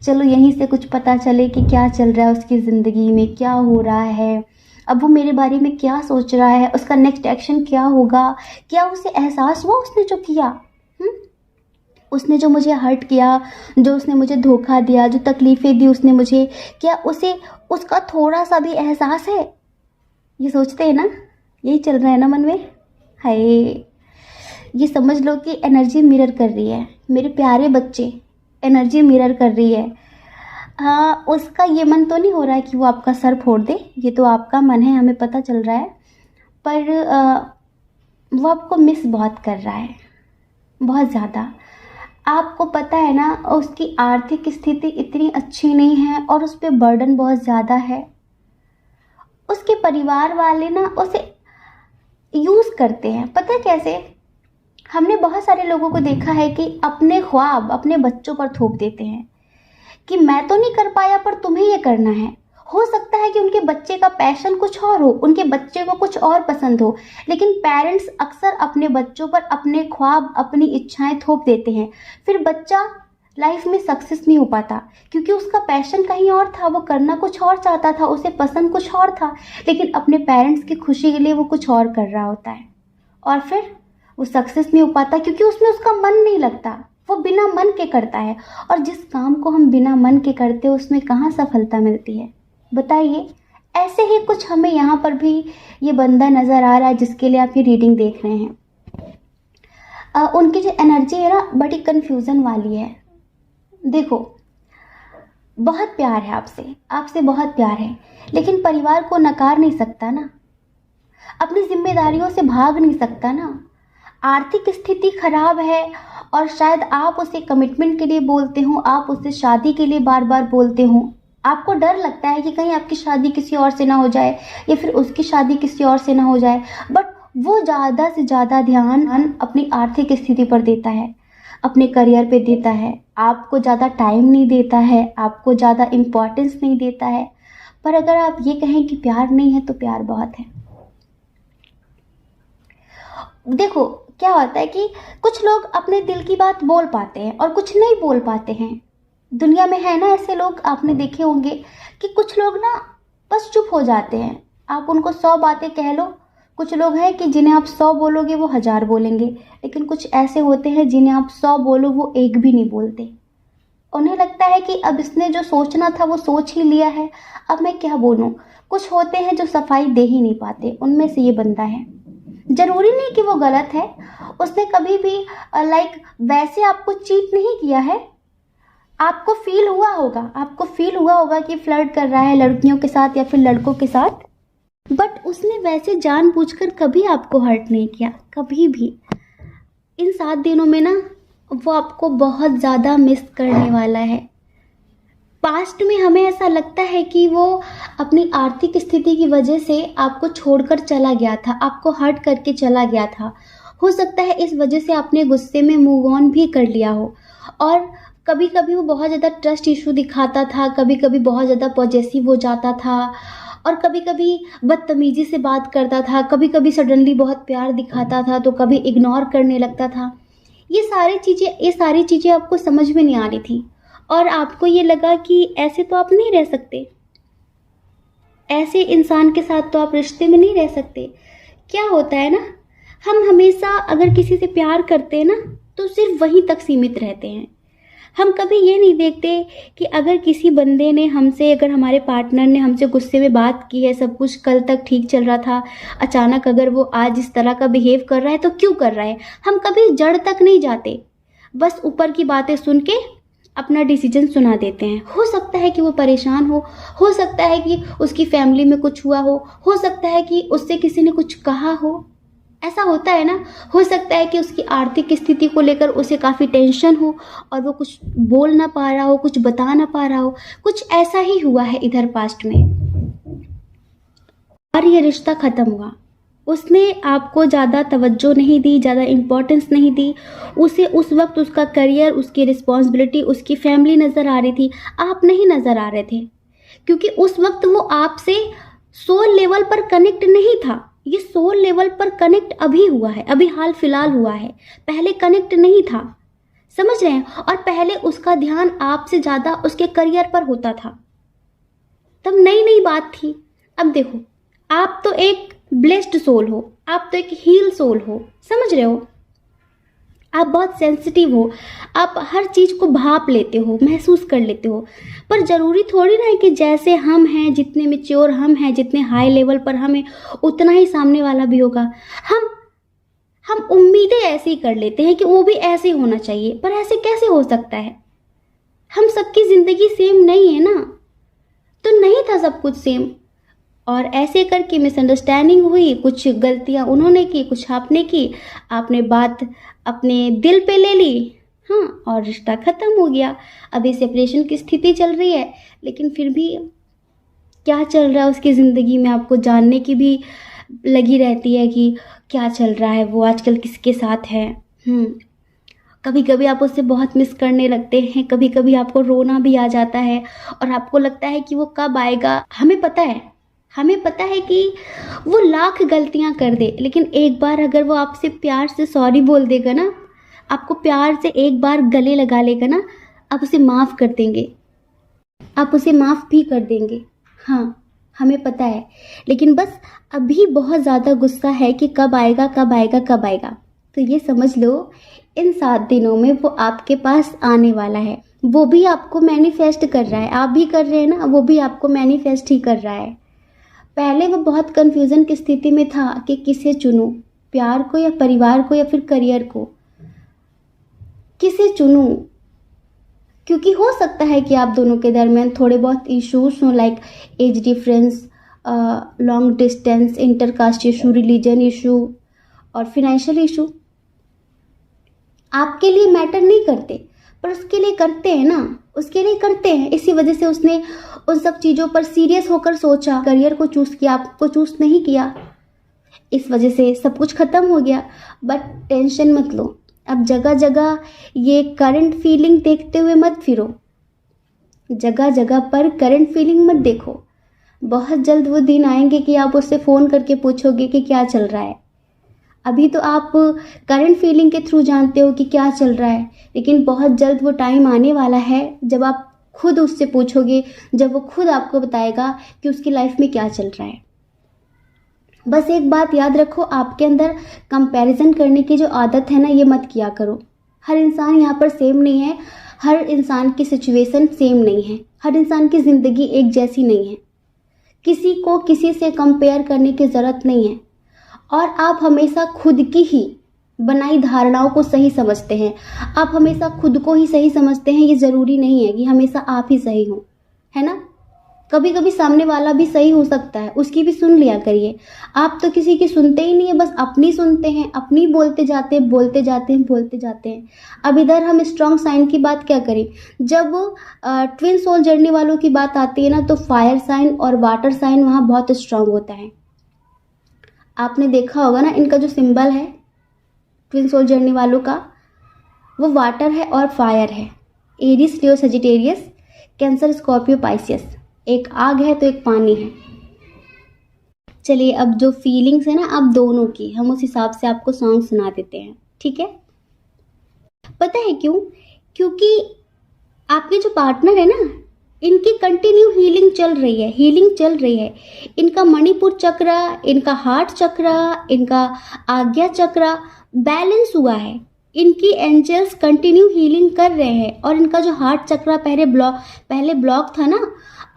चलो यहीं से कुछ पता चले कि क्या चल रहा है उसकी ज़िंदगी में, क्या हो रहा है, अब वो मेरे बारे में क्या सोच रहा है, उसका नेक्स्ट एक्शन क्या होगा, क्या उसे एहसास हुआ उसने जो किया, उसने जो मुझे हर्ट किया, जो उसने मुझे धोखा दिया, जो तकलीफ़ें दी उसने मुझे, क्या उसे उसका थोड़ा सा भी एहसास है? ये सोचते हैं ना, यही चल रहा है ना मन में। हाय, ये समझ लो कि एनर्जी मिरर कर रही है, मेरे प्यारे बच्चे, एनर्जी मिरर कर रही है। हाँ, उसका ये मन तो नहीं हो रहा है कि वो आपका सर फोड़ दे, ये तो आपका मन है, हमें पता चल रहा है, पर वो आपको मिस बहुत कर रहा है, बहुत ज़्यादा। आपको पता है ना, उसकी आर्थिक स्थिति इतनी अच्छी नहीं है और उस पर बर्डन बहुत ज़्यादा है। उसके परिवार वाले ना उसे यूज़ करते हैं, पता है कैसे? हमने बहुत सारे लोगों को देखा है कि अपने ख्वाब अपने बच्चों पर थोप देते हैं कि मैं तो नहीं कर पाया पर तुम्हें ये करना है। हो सकता है कि उनके बच्चे का पैशन कुछ और हो, उनके बच्चे को कुछ और पसंद हो, लेकिन पेरेंट्स अक्सर अपने बच्चों पर अपने ख्वाब अपनी इच्छाएं थोप देते हैं। फिर बच्चा लाइफ में सक्सेस नहीं हो पाता क्योंकि उसका पैशन कहीं और था, वो करना कुछ और चाहता था, उसे पसंद कुछ और था, लेकिन अपने पेरेंट्स की खुशी के लिए वो कुछ और कर रहा होता है और फिर वो सक्सेस नहीं हो पाता क्योंकि उसमें उसका मन नहीं लगता, वो बिना मन के करता है। और जिस काम को हम बिना मन के करते हैं उसमें कहाँ सफलता मिलती है, बताइए। ऐसे ही कुछ हमें यहाँ पर भी ये बंदा नज़र आ रहा है जिसके लिए आप ये रीडिंग देख रहे हैं। उनकी जो एनर्जी है ना, बड़ी कन्फ्यूज़न वाली है। देखो, बहुत प्यार है आपसे, आपसे बहुत प्यार है, लेकिन परिवार को नकार नहीं सकता ना, अपनी जिम्मेदारियों से भाग नहीं सकता ना। आर्थिक स्थिति खराब है और शायद आप उसे कमिटमेंट के लिए बोलते हो, आप उससे शादी के लिए बार बार बोलते हो, आपको डर लगता है कि कहीं आपकी शादी किसी और से ना हो जाए या फिर उसकी शादी किसी और से ना हो जाए, बट वो ज़्यादा से ज़्यादा ध्यान अपनी आर्थिक स्थिति पर देता है, अपने करियर पे देता है, आपको ज़्यादा टाइम नहीं देता है, आपको ज़्यादा इम्पोर्टेंस नहीं देता है। पर अगर आप ये कहें कि प्यार नहीं है तो प्यार बहुत है। देखो, क्या होता है कि कुछ लोग अपने दिल की बात बोल पाते हैं और कुछ नहीं बोल पाते हैं। दुनिया में है ना ऐसे लोग, आपने देखे होंगे कि कुछ लोग ना बस चुप हो जाते हैं, आप उनको 100 बातें कह लो। कुछ लोग हैं कि जिन्हें आप 100 बोलोगे वो 1000 बोलेंगे, लेकिन कुछ ऐसे होते हैं जिन्हें आप 100 बोलो वो एक भी नहीं बोलते। उन्हें लगता है कि अब इसने जो सोचना था वो सोच ही लिया है, अब मैं क्या बोलूँ। कुछ होते हैं जो सफाई दे ही नहीं पाते, उनमें से ये बंदा है। जरूरी नहीं कि वो गलत है, उसने कभी भी वैसे आपको चीट नहीं किया है। आपको फील हुआ होगा, आपको फील हुआ होगा कि फ्लर्ट कर रहा है लड़कियों के साथ या फिर लड़कों के साथ, बट उसने वैसे जानबूझकर कभी आपको हर्ट नहीं किया, कभी भी। इन 7 दिनों में ना वो आपको बहुत ज़्यादा मिस करने वाला है। पास्ट में हमें ऐसा लगता है कि वो अपनी आर्थिक स्थिति की वजह से आपको छोड़कर चला गया था, आपको हर्ट करके चला गया था। हो सकता है इस वजह से आपने गुस्से में मूव ऑन भी कर लिया हो। और कभी कभी वो बहुत ज़्यादा ट्रस्ट इशू दिखाता था, कभी कभी बहुत ज़्यादा पॉजेसिव हो जाता था और कभी कभी बदतमीजी से बात करता था, कभी कभी सडनली बहुत प्यार दिखाता था तो कभी इग्नोर करने लगता था। ये सारी चीज़ें आपको समझ में नहीं आ रही थी और आपको ये लगा कि ऐसे तो आप नहीं रह सकते, ऐसे इंसान के साथ तो आप रिश्ते में नहीं रह सकते। क्या होता है ना, हम हमेशा अगर किसी से प्यार करते हैं ना तो सिर्फ वहीं तक सीमित रहते हैं। हम कभी ये नहीं देखते कि अगर किसी बंदे ने हमसे, अगर हमारे पार्टनर ने हमसे गुस्से में बात की है, सब कुछ कल तक ठीक चल रहा था, अचानक अगर वो आज इस तरह का बिहेव कर रहा है तो क्यों कर रहा है। हम कभी जड़ तक नहीं जाते, बस ऊपर की बातें सुन के अपना डिसीजन सुना देते हैं। हो सकता है कि वो परेशान हो सकता है कि उसकी फैमिली में कुछ हुआ हो सकता है कि उससे किसी ने कुछ कहा हो, ऐसा होता है ना। हो सकता है कि उसकी आर्थिक स्थिति को लेकर उसे काफ़ी टेंशन हो और वो कुछ बोल ना पा रहा हो, कुछ बता ना पा रहा हो, कुछ ऐसा ही हुआ है इधर पास्ट में और ये रिश्ता ख़त्म हुआ। उसने आपको ज़्यादा तवज्जो नहीं दी, ज़्यादा इम्पोर्टेंस नहीं दी। उसे उस वक्त उसका करियर, उसकी रिस्पॉन्सिबिलिटी, उसकी फैमिली नज़र आ रही थी, आप नहीं नज़र आ रहे थे क्योंकि उस वक्त वो आपसे सोल लेवल पर कनेक्ट नहीं था। ये सोल लेवल पर कनेक्ट अभी हुआ है, अभी हाल फिलहाल हुआ है, पहले कनेक्ट नहीं था, समझ रहे हैं। और पहले उसका ध्यान आपसे ज़्यादा उसके करियर पर होता था, तब नई नई बात थी। अब देखो, आप तो एक ब्लेस्ड सोल हो, आप तो एक हील सोल हो, समझ रहे हो? आप बहुत सेंसिटिव हो, आप हर चीज़ को भाप लेते हो, महसूस कर लेते हो। पर ज़रूरी थोड़ी ना है कि जैसे हम हैं, जितने मैच्योर हम हैं, जितने हाई लेवल पर हम हैं, उतना ही सामने वाला भी होगा। हम हम उम्मीदें ऐसे ही कर लेते हैं कि वो भी ऐसे ही होना चाहिए, पर ऐसे कैसे हो सकता है? हम सबकी ज़िंदगी सेम नहीं है ना, तो नहीं था सब कुछ सेम। और ऐसे करके मिसअंडरस्टैंडिंग हुई, कुछ गलतियां उन्होंने की, कुछ आपने की, आपने बात अपने दिल पे ले ली, हाँ, और रिश्ता ख़त्म हो गया। अभी सेपरेशन की स्थिति चल रही है, लेकिन फिर भी क्या चल रहा है उसकी ज़िंदगी में आपको जानने की भी लगी रहती है कि क्या चल रहा है, वो आजकल किसके साथ है। कभी कभी आप उससे बहुत मिस करने लगते हैं, कभी कभी आपको रोना भी आ जाता है और आपको लगता है कि वो कब आएगा। हमें पता है कि वो लाख गलतियां कर दे, लेकिन एक बार अगर वो आपसे प्यार से सॉरी बोल देगा ना, आपको प्यार से एक बार गले लगा लेगा ना, आप उसे माफ़ कर देंगे, आप उसे माफ़ भी कर देंगे। हाँ, हमें पता है, लेकिन बस अभी बहुत ज़्यादा गुस्सा है कि कब आएगा, कब आएगा, कब आएगा। तो ये समझ लो, इन 7 दिनों में वो आपके पास आने वाला है। वो भी आपको मैनिफेस्ट कर रहा है, आप भी कर रहे हैं ना, वो भी आपको मैनिफेस्ट ही कर रहा है। पहले वो बहुत कंफ्यूजन की स्थिति में था कि किसे चुनूं, प्यार को या परिवार को या फिर करियर को, किसे चुनूं? क्योंकि हो सकता है कि आप दोनों के दरमियान थोड़े बहुत इश्यूज हों, like age difference, long distance, intercaste issue, religion issue और फिनेंशियल इशू। आपके लिए मैटर नहीं करते, पर उसके लिए करते हैं ना, उसके लिए करते हैं। इसी वजह से उसने उन सब चीज़ों पर सीरियस होकर सोचा, करियर को चूज़ किया, आपको चूज़ नहीं किया। इस वजह से सब कुछ ख़त्म हो गया। बट टेंशन मत लो, अब जगह जगह ये करंट फीलिंग देखते हुए मत फिरो, जगह जगह पर करंट फीलिंग मत देखो। बहुत जल्द वो दिन आएंगे कि आप उससे फ़ोन करके पूछोगे कि क्या चल रहा है। अभी तो आप करंट फीलिंग के थ्रू जानते हो कि क्या चल रहा है, लेकिन बहुत जल्द वो टाइम आने वाला है जब आप खुद उससे पूछोगे, जब वो खुद आपको बताएगा कि उसकी लाइफ में क्या चल रहा है। बस एक बात याद रखो, आपके अंदर कंपैरिजन करने की जो आदत है ना, ये मत किया करो। हर इंसान यहाँ पर सेम नहीं है, हर इंसान की सिचुएशन सेम नहीं है, हर इंसान की ज़िंदगी एक जैसी नहीं है। किसी को किसी से कंपेयर करने की ज़रूरत नहीं है। और आप हमेशा खुद की ही बनाई धारणाओं को सही समझते हैं, आप हमेशा खुद को ही सही समझते हैं। ये ज़रूरी नहीं है कि हमेशा आप ही सही हो, है ना? कभी कभी सामने वाला भी सही हो सकता है, उसकी भी सुन लिया करिए। आप तो किसी की सुनते ही नहीं है, बस अपनी सुनते हैं, अपनी बोलते जाते हैं, बोलते जाते हैं, बोलते जाते हैं। अब इधर हम स्ट्रॉन्ग साइन की बात क्या करें? जब ट्विन सोल जर्नी वालों की बात आती है ना, तो फायर साइन और वाटर साइन वहाँ बहुत स्ट्रांग होता है। आपने देखा होगा ना, इनका जो सिंबल है ट्विन सोल जर्नी वालों का, वो वाटर है और फायर है। एरीज, लियो, सजिटेरियस, कैंसर, स्कॉर्पियो, पाइसियस। एक आग है तो एक पानी है। चलिए, अब जो फीलिंग्स है ना आप दोनों की, हम उस हिसाब से आपको सॉन्ग सुना देते हैं, ठीक है? पता है क्यों? क्योंकि आपके जो पार्टनर है ना, इनकी कंटिन्यू हीलिंग चल रही है। इनका मणिपुर चक्र, इनका हार्ट चक्र, इनका आज्ञा चक्र बैलेंस हुआ है। इनकी एंजल्स कंटिन्यू हीलिंग कर रहे हैं, और इनका जो हार्ट चक्र पहले ब्लॉक था ना,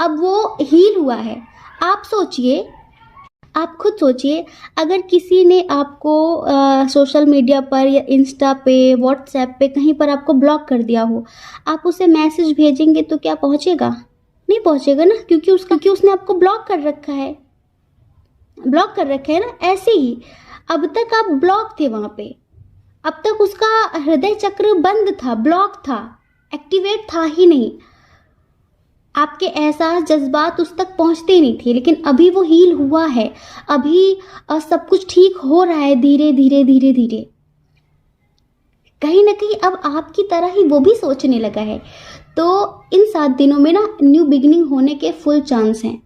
अब वो हील हुआ है। आप सोचिए, आप खुद सोचिए, अगर किसी ने आपको सोशल मीडिया पर या इंस्टा पे, व्हाट्सएप पे, कहीं पर आपको ब्लॉक कर दिया हो, आप उसे मैसेज भेजेंगे तो क्या पहुंचेगा? नहीं पहुंचेगा ना, क्योंकि उसने आपको ब्लॉक कर रखा है, ना। ऐसे ही अब तक आप ब्लॉक थे वहां पे, अब तक उसका हृदय चक्र बंद था, ब्लॉक था, एक्टिवेट था ही नहीं। आपके एहसास, जज्बात उस तक पहुंचते नहीं थे, लेकिन अभी वो हील हुआ है। अभी सब कुछ ठीक हो रहा है, धीरे धीरे धीरे धीरे। कहीं ना कहीं अब आपकी तरह ही वो भी सोचने लगा है। तो इन 7 दिनों में ना न्यू बिगिनिंग होने के फुल चांस हैं।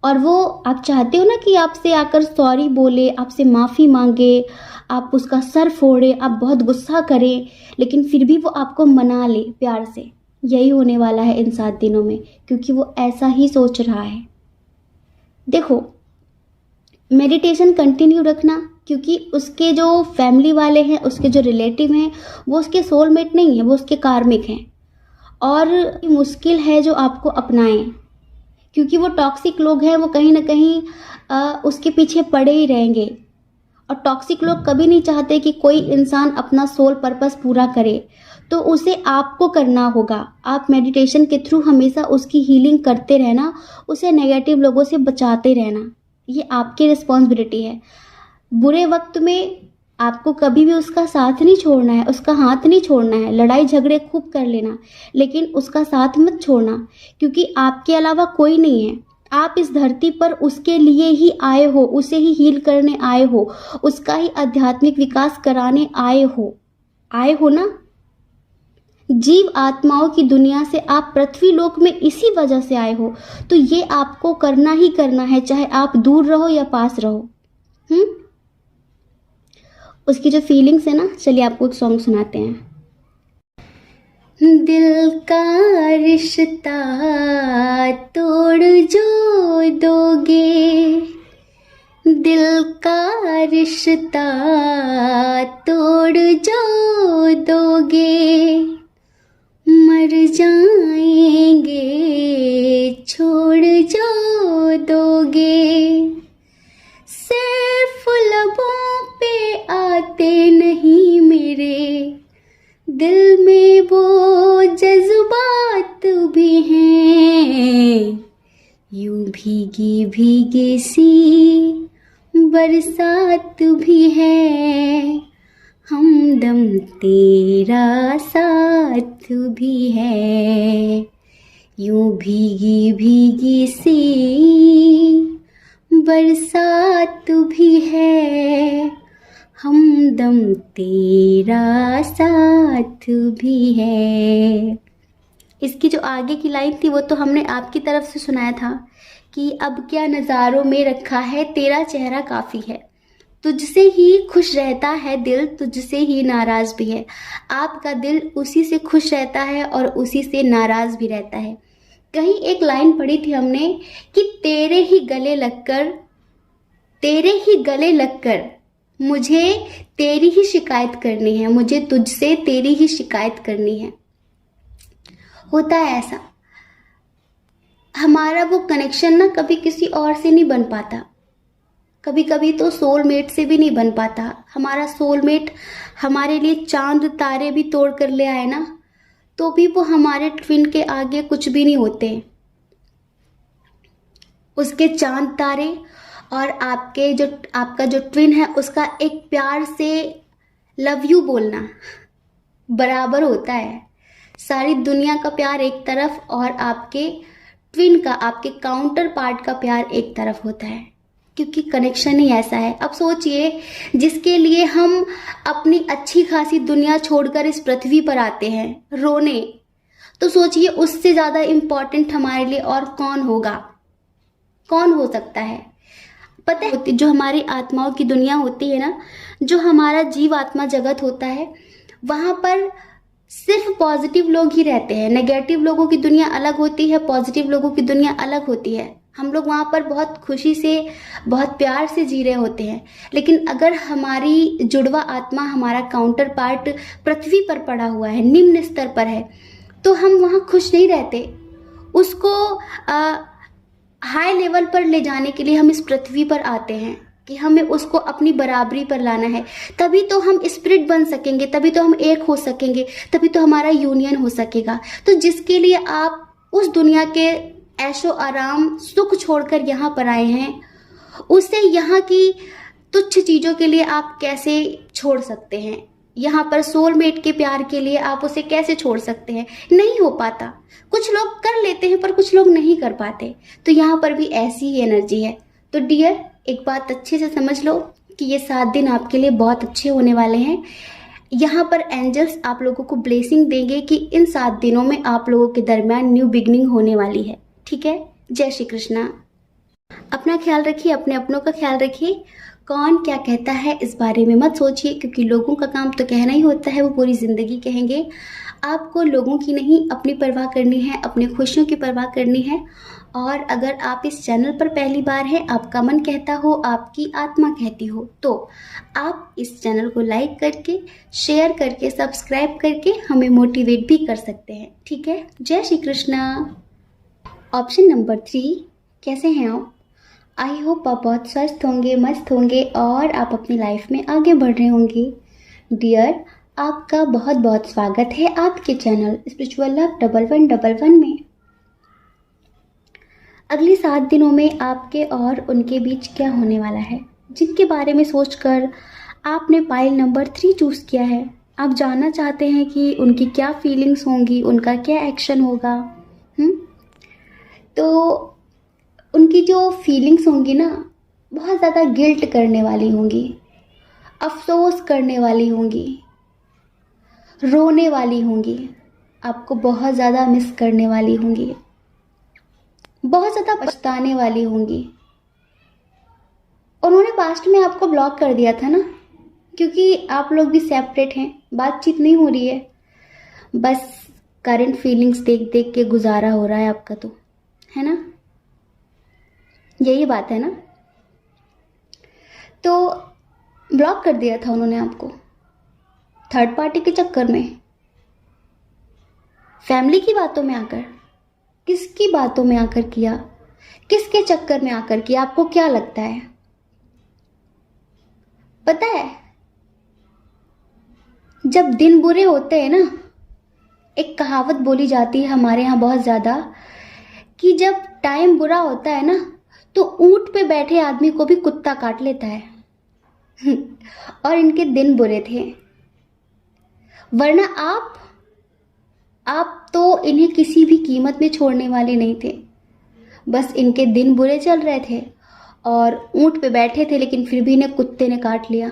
और वो आप चाहते हो ना कि आपसे आकर सॉरी बोले, आपसे माफ़ी मांगे, आप उसका सर फोड़े, आप बहुत गुस्सा करें, लेकिन फिर भी वो आपको मना ले प्यार से। यही होने वाला है इन 7 दिनों में, क्योंकि वो ऐसा ही सोच रहा है। देखो, मेडिटेशन कंटिन्यू रखना, क्योंकि उसके जो फैमिली वाले हैं, उसके जो रिलेटिव हैं, वो उसके सोलमेट नहीं है, वो उसके कार्मिक हैं। और मुश्किल है जो आपको अपनाएं, क्योंकि वो टॉक्सिक लोग हैं, वो कहीं ना कहीं उसके पीछे पड़े ही रहेंगे। और टॉक्सिक लोग कभी नहीं चाहते कि कोई इंसान अपना सोल पर्पस पूरा करे, तो उसे आपको करना होगा। आप मेडिटेशन के थ्रू हमेशा उसकी हीलिंग करते रहना, उसे नेगेटिव लोगों से बचाते रहना, ये आपकी रिस्पॉन्सिबिलिटी है। बुरे वक्त में आपको कभी भी उसका साथ नहीं छोड़ना है, उसका हाथ नहीं छोड़ना है। लड़ाई झगड़े खूब कर लेना, लेकिन उसका साथ मत छोड़ना, क्योंकि आपके अलावा कोई नहीं है। आप इस धरती पर उसके लिए ही आए हो, उसे ही हील करने आए हो, उसका ही आध्यात्मिक विकास कराने आए हो ना। जीव आत्माओं की दुनिया से आप पृथ्वी लोक में इसी वजह से आए हो, तो ये आपको करना ही करना है, चाहे आप दूर रहो या पास रहो। उसकी जो फीलिंग्स है ना, चलिए आपको एक सॉन्ग सुनाते हैं। दिल का रिश्ता तोड़ जो दोगे, दिल का रिश्ता तोड़ जो दोगे, मर जाएंगे छोड़ जो दोगे। सिर्फ लबों पे आते नहीं मेरे, दिल में वो जज्बात भी हैं। यूं भीगी भीगी सी बरसात भी है, हमदम तेरा साथ भी है। यूं भीगी भीगी सी बरसात भी है, हमदम तेरा साथ भी है। इसकी जो आगे की लाइन थी वो तो हमने आपकी तरफ से सुनाया था कि अब क्या नज़ारों में रखा है तेरा चेहरा काफ़ी है। तुझसे ही खुश रहता है दिल, तुझसे ही नाराज़ भी है। आपका दिल उसी से खुश रहता है और उसी से नाराज़ भी रहता है। कहीं एक लाइन पढ़ी थी हमने कि तेरे ही गले लगकर मुझे तेरी ही शिकायत करनी है, मुझे तुझसे तेरी ही शिकायत करनी है। होता है ऐसा, हमारा वो कनेक्शन ना कभी किसी और से नहीं बन पाता, कभी कभी तो सोलमेट से भी नहीं बन पाता। हमारा सोलमेट हमारे लिए चांद तारे भी तोड़ कर ले आए ना, तो भी वो हमारे ट्विन के आगे कुछ भी नहीं होते। उसके चांद तारे और आपका जो ट्विन है, उसका एक प्यार से लव यू बोलना बराबर होता है। सारी दुनिया का प्यार एक तरफ और आपके ट्विन का, आपके काउंटर पार्ट का प्यार एक तरफ होता है, क्योंकि कनेक्शन ही ऐसा है। अब सोचिए, जिसके लिए हम अपनी अच्छी खासी दुनिया छोड़कर इस पृथ्वी पर आते हैं रोने, तो सोचिए उससे ज़्यादा इम्पॉर्टेंट हमारे लिए और कौन होगा, कौन हो सकता है। पता है, जो हमारी आत्माओं की दुनिया होती है ना, जो हमारा जीव आत्मा जगत होता है, वहाँ पर सिर्फ पॉजिटिव लोग ही रहते हैं। नेगेटिव लोगों की दुनिया अलग होती है, पॉजिटिव लोगों की दुनिया अलग होती है। हम लोग वहाँ पर बहुत खुशी से, बहुत प्यार से जी रहे होते हैं। लेकिन अगर हमारी जुड़वा आत्मा, हमारा काउंटर पार्ट पृथ्वी पर पड़ा हुआ है, निम्न स्तर पर है, तो हम वहाँ खुश नहीं रहते। उसको हाई लेवल पर ले जाने के लिए हम इस पृथ्वी पर आते हैं कि हमें उसको अपनी बराबरी पर लाना है। तभी तो हम स्पिरिट बन सकेंगे, तभी तो हम एक हो सकेंगे, तभी तो हमारा यूनियन हो सकेगा। तो जिसके लिए आप उस दुनिया के ऐशो आराम सुख छोड़कर यहाँ पर आए हैं, उसे यहाँ की तुच्छ चीज़ों के लिए आप कैसे छोड़ सकते हैं? यहाँ पर सोलमेट के प्यार के लिए आप उसे कैसे छोड़ सकते हैं? नहीं हो पाता। कुछ लोग कर लेते हैं पर कुछ लोग नहीं कर पाते। तो यहाँ पर भी ऐसी ही एनर्जी है। तो डियर, एक बात अच्छे से समझ लो कि ये 7 दिन आपके लिए बहुत अच्छे होने वाले हैं। यहाँ पर एंजल्स आप लोगों को ब्लेसिंग देंगे कि इन 7 दिनों में आप लोगों के दरमियान न्यू बिगनिंग होने वाली है। ठीक है? जय श्री कृष्णा। अपना ख्याल रखिए, अपने अपनों का ख्याल रखिए। कौन क्या कहता है इस बारे में मत सोचिए, क्योंकि लोगों का काम तो कहना ही होता है, वो पूरी ज़िंदगी कहेंगे। आपको लोगों की नहीं, अपनी परवाह करनी है, अपनी खुशियों की परवाह करनी है। और अगर आप इस चैनल पर पहली बार हैं, आपका मन कहता हो, आपकी आत्मा कहती हो, तो आप इस चैनल को लाइक करके, शेयर करके, सब्सक्राइब करके हमें मोटिवेट भी कर सकते हैं। ठीक है, जय श्री कृष्णा। ऑप्शन नंबर 3, कैसे हैं आप? आई होप आप बहुत स्वस्थ होंगे, मस्त होंगे और आप अपनी लाइफ में आगे बढ़ रहे होंगे। डियर, आपका बहुत बहुत स्वागत है आपके चैनल स्पिरिचुअल लव 1111 में। अगले 7 दिनों में आपके और उनके बीच क्या होने वाला है, जिनके बारे में सोचकर आपने पाइल नंबर 3 चूज़ किया है। आप जानना चाहते हैं कि उनकी क्या फीलिंग्स होंगी, उनका क्या एक्शन होगा। तो उनकी जो फीलिंग्स होंगी ना, बहुत ज़्यादा गिल्ट करने वाली होंगी, अफसोस करने वाली होंगी, रोने वाली होंगी, आपको बहुत ज़्यादा मिस करने वाली होंगी, बहुत ज़्यादा पछताने वाली होंगी। उन्होंने पास्ट में आपको ब्लॉक कर दिया था ना, क्योंकि आप लोग भी सेपरेट हैं, बातचीत नहीं हो रही है, बस करंट फीलिंग्स देख देख के गुजारा हो रहा है आपका, तो है ना, यही बात है ना। तो ब्लॉक कर दिया था उन्होंने आपको थर्ड पार्टी के चक्कर में, फैमिली की बातों में आकर, किसकी बातों में आकर किया, किसके चक्कर में आकर किया, आपको क्या लगता है? पता है, जब दिन बुरे होते हैं ना, एक कहावत बोली जाती है हमारे यहाँ बहुत ज़्यादा, कि जब टाइम बुरा होता है ना, तो ऊंट पे बैठे आदमी को भी कुत्ता काट लेता है। और इनके दिन बुरे थे, वरना आप तो इन्हें किसी भी कीमत में छोड़ने वाले नहीं थे। बस इनके दिन बुरे चल रहे थे और ऊंट पे बैठे थे, लेकिन फिर भी इन्हें कुत्ते ने काट लिया।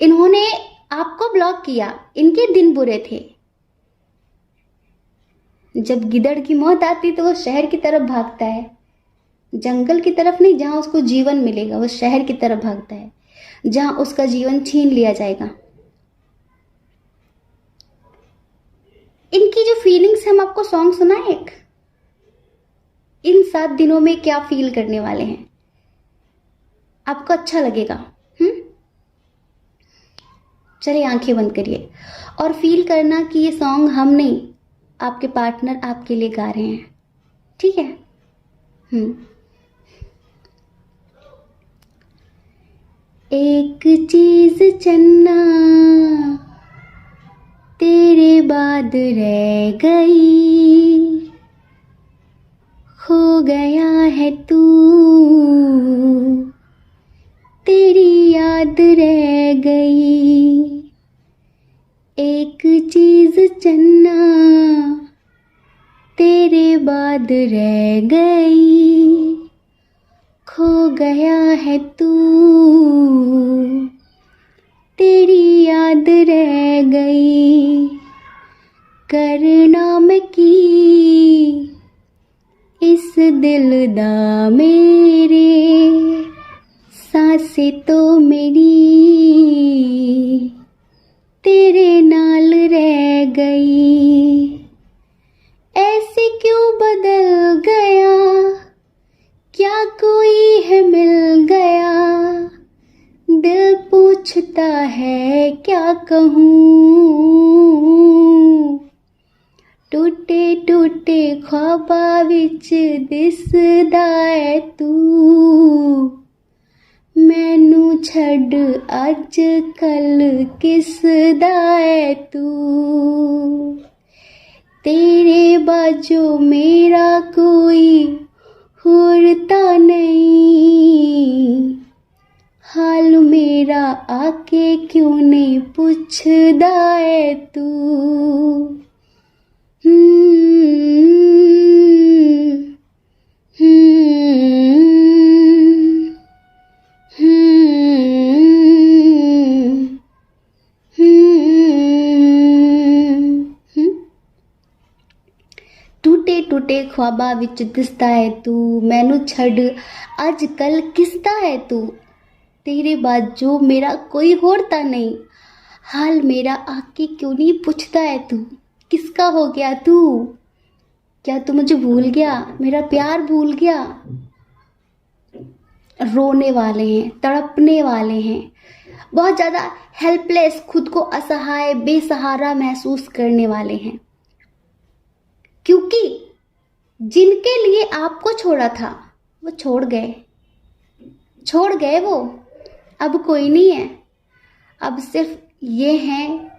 इन्होंने आपको ब्लॉक किया, इनके दिन बुरे थे। जब गिदड़ की मौत आती तो वो शहर की तरफ भागता है, जंगल की तरफ नहीं जहां उसको जीवन मिलेगा, वो शहर की तरफ भागता है जहां उसका जीवन छीन लिया जाएगा। इनकी जो फीलिंग्स, हम आपको सॉन्ग सुनाए एक, इन 7 दिनों में क्या फील करने वाले हैं, आपको अच्छा लगेगा। चलिए आंखें बंद करिए और फील करना कि ये सॉन्ग हम नहीं, आपके पार्टनर आपके लिए गा रहे हैं। ठीक है? एक चीज चन्ना तेरे बाद रह गई, खो गया है तू, तेरी याद रह गई। एक चीज चन्ना तेरे बाद रह गई, खो गया है तू, तेरी याद रह गई। करना मैं की इस दिल दा मेरे, सांसें तो मेरी तेरे नाल रह गई। ऐसे क्यों बदल गया, क्या कोई है मिल गया, दिल पूछता है क्या कहूँ। टूटे टूटे ख्वाबां विच दिसदा है तू, मैनू छड़ अज कल किसदा है तू। तेरे बाजो मेरा कोई होरता नहीं, हाल मेरा आके क्यों नहीं पुछदा है तू। टूटे टूटे ख्वाबां विच दिसदा है तू, मैनू छड़ अज कल किसदा है तू। तेरे बाद जो मेरा कोई होरता नहीं, हाल मेरा आके क्यों नहीं पुछदा है तू। किसका हो गया तू। क्या तू मुझे भूल गया, मेरा प्यार भूल गया। रोने वाले हैं, तड़पने वाले हैं, बहुत ज़्यादा हेल्पलेस, खुद को असहाय बेसहारा महसूस करने वाले हैं, क्योंकि जिनके लिए आपको छोड़ा था वो छोड़ गए वो, अब कोई नहीं है। अब सिर्फ ये हैं,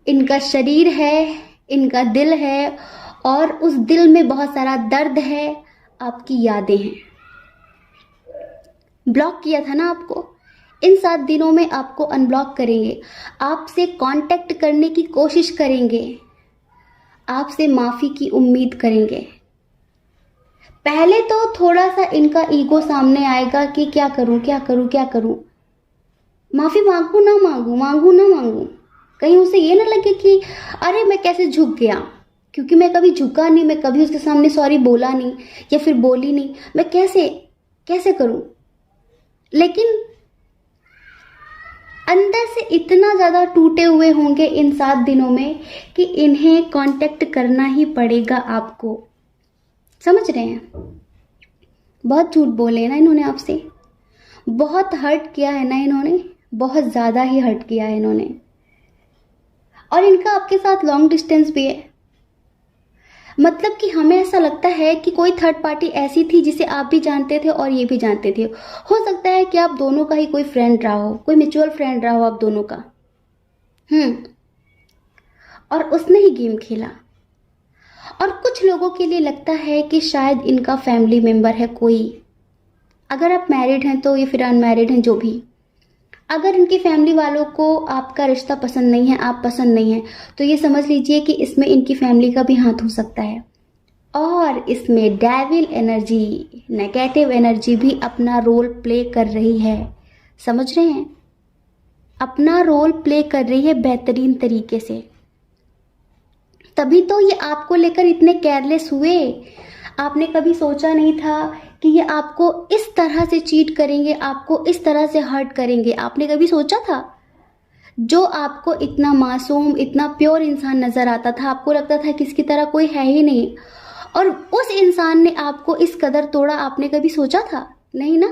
इनका शरीर है, इनका दिल है, और उस दिल में बहुत सारा दर्द है, आपकी यादें हैं। ब्लॉक किया था ना आपको, इन 7 दिनों में आपको अनब्लॉक करेंगे, आपसे कांटेक्ट करने की कोशिश करेंगे, आपसे माफ़ी की उम्मीद करेंगे। पहले तो थोड़ा सा इनका ईगो सामने आएगा कि क्या करूं, माफ़ी मांगू ना मांगू, कहीं उसे ये ना लगे कि अरे मैं कैसे झुक गया, क्योंकि मैं कभी झुका नहीं, मैं कभी उसके सामने सॉरी बोला नहीं या फिर बोली नहीं, मैं कैसे करूं। लेकिन अंदर से इतना ज़्यादा टूटे हुए होंगे इन 7 दिनों में कि इन्हें कांटेक्ट करना ही पड़ेगा आपको। समझ रहे हैं? बहुत झूठ बोले ना इन्होंने आपसे, बहुत हर्ट किया है ना इन्होंने, बहुत ज़्यादा ही हर्ट किया है इन्होंने। और इनका आपके साथ लॉन्ग डिस्टेंस भी है, मतलब कि हमें ऐसा लगता है कि कोई थर्ड पार्टी ऐसी थी जिसे आप भी जानते थे और ये भी जानते थे। हो सकता है कि आप दोनों का ही कोई फ्रेंड रहा हो, कोई म्यूचुअल फ्रेंड रहा हो आप दोनों का। और उसने ही गेम खेला। और कुछ लोगों के लिए लगता है कि शायद इनका फैमिली मेंबर है कोई, अगर आप मैरिड हैं तो, या फिर अनमैरिड हैं जो भी, अगर इनकी फैमिली वालों को आपका रिश्ता पसंद नहीं है, आप पसंद नहीं है, तो ये समझ लीजिए कि इसमें इनकी फैमिली का भी हाथ हो सकता है। और इसमें डेविल एनर्जी, नेगेटिव एनर्जी भी अपना रोल प्ले कर रही है। समझ रहे हैं? अपना रोल प्ले कर रही है बेहतरीन तरीके से। तभी तो ये आपको लेकर इतने केयरलेस हुए। आपने कभी सोचा नहीं था कि ये आपको इस तरह से चीट करेंगे, आपको इस तरह से हर्ट करेंगे। आपने कभी सोचा था? जो आपको इतना मासूम, इतना प्योर इंसान नजर आता था, आपको लगता था कि इसकी तरह कोई है ही नहीं, और उस इंसान ने आपको इस कदर तोड़ा, आपने कभी सोचा था? नहीं ना।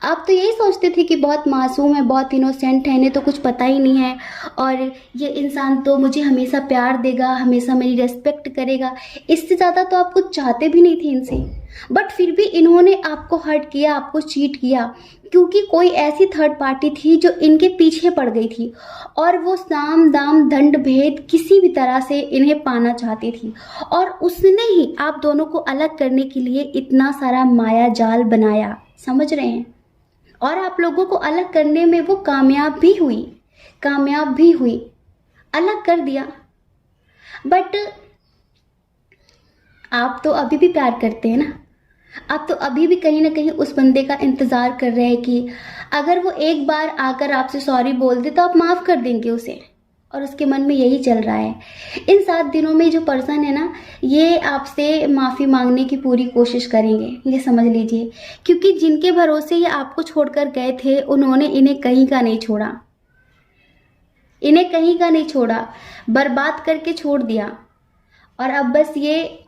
आप तो यही सोचते थे कि बहुत मासूम है, बहुत इनोसेंट है, इन्हें तो कुछ पता ही नहीं है, और ये इंसान तो मुझे हमेशा प्यार देगा, हमेशा मेरी रेस्पेक्ट करेगा। इससे ज़्यादा तो आप कुछ चाहते भी नहीं थे इनसे। बट फिर भी इन्होंने आपको हर्ट किया, आपको चीट किया, क्योंकि कोई ऐसी थर्ड पार्टी थी जो इनके पीछे पड़ गई थी, और वो साम दाम दंड भेद किसी भी तरह से इन्हें पाना चाहती थी। और उसने ही आप दोनों को अलग करने के लिए इतना सारा माया जाल बनाया। समझ रहे हैं? और आप लोगों को अलग करने में वो कामयाब भी हुई, अलग कर दिया। बट आप तो अभी भी प्यार करते हैं ना, आप तो अभी भी कहीं ना कहीं उस बंदे का इंतजार कर रहे हैं कि अगर वो एक बार आकर आपसे सॉरी बोल दे तो आप माफ कर देंगे उसे, और उसके मन में यही चल रहा है। इन 7 दिनों में जो पर्सन है ना, ये आपसे माफ़ी मांगने की पूरी कोशिश करेंगे, ये समझ लीजिए, क्योंकि जिनके भरोसे ये आपको छोड़कर गए थे, उन्होंने इन्हें कहीं का नहीं छोड़ा, बर्बाद करके छोड़ दिया। और अब बस ये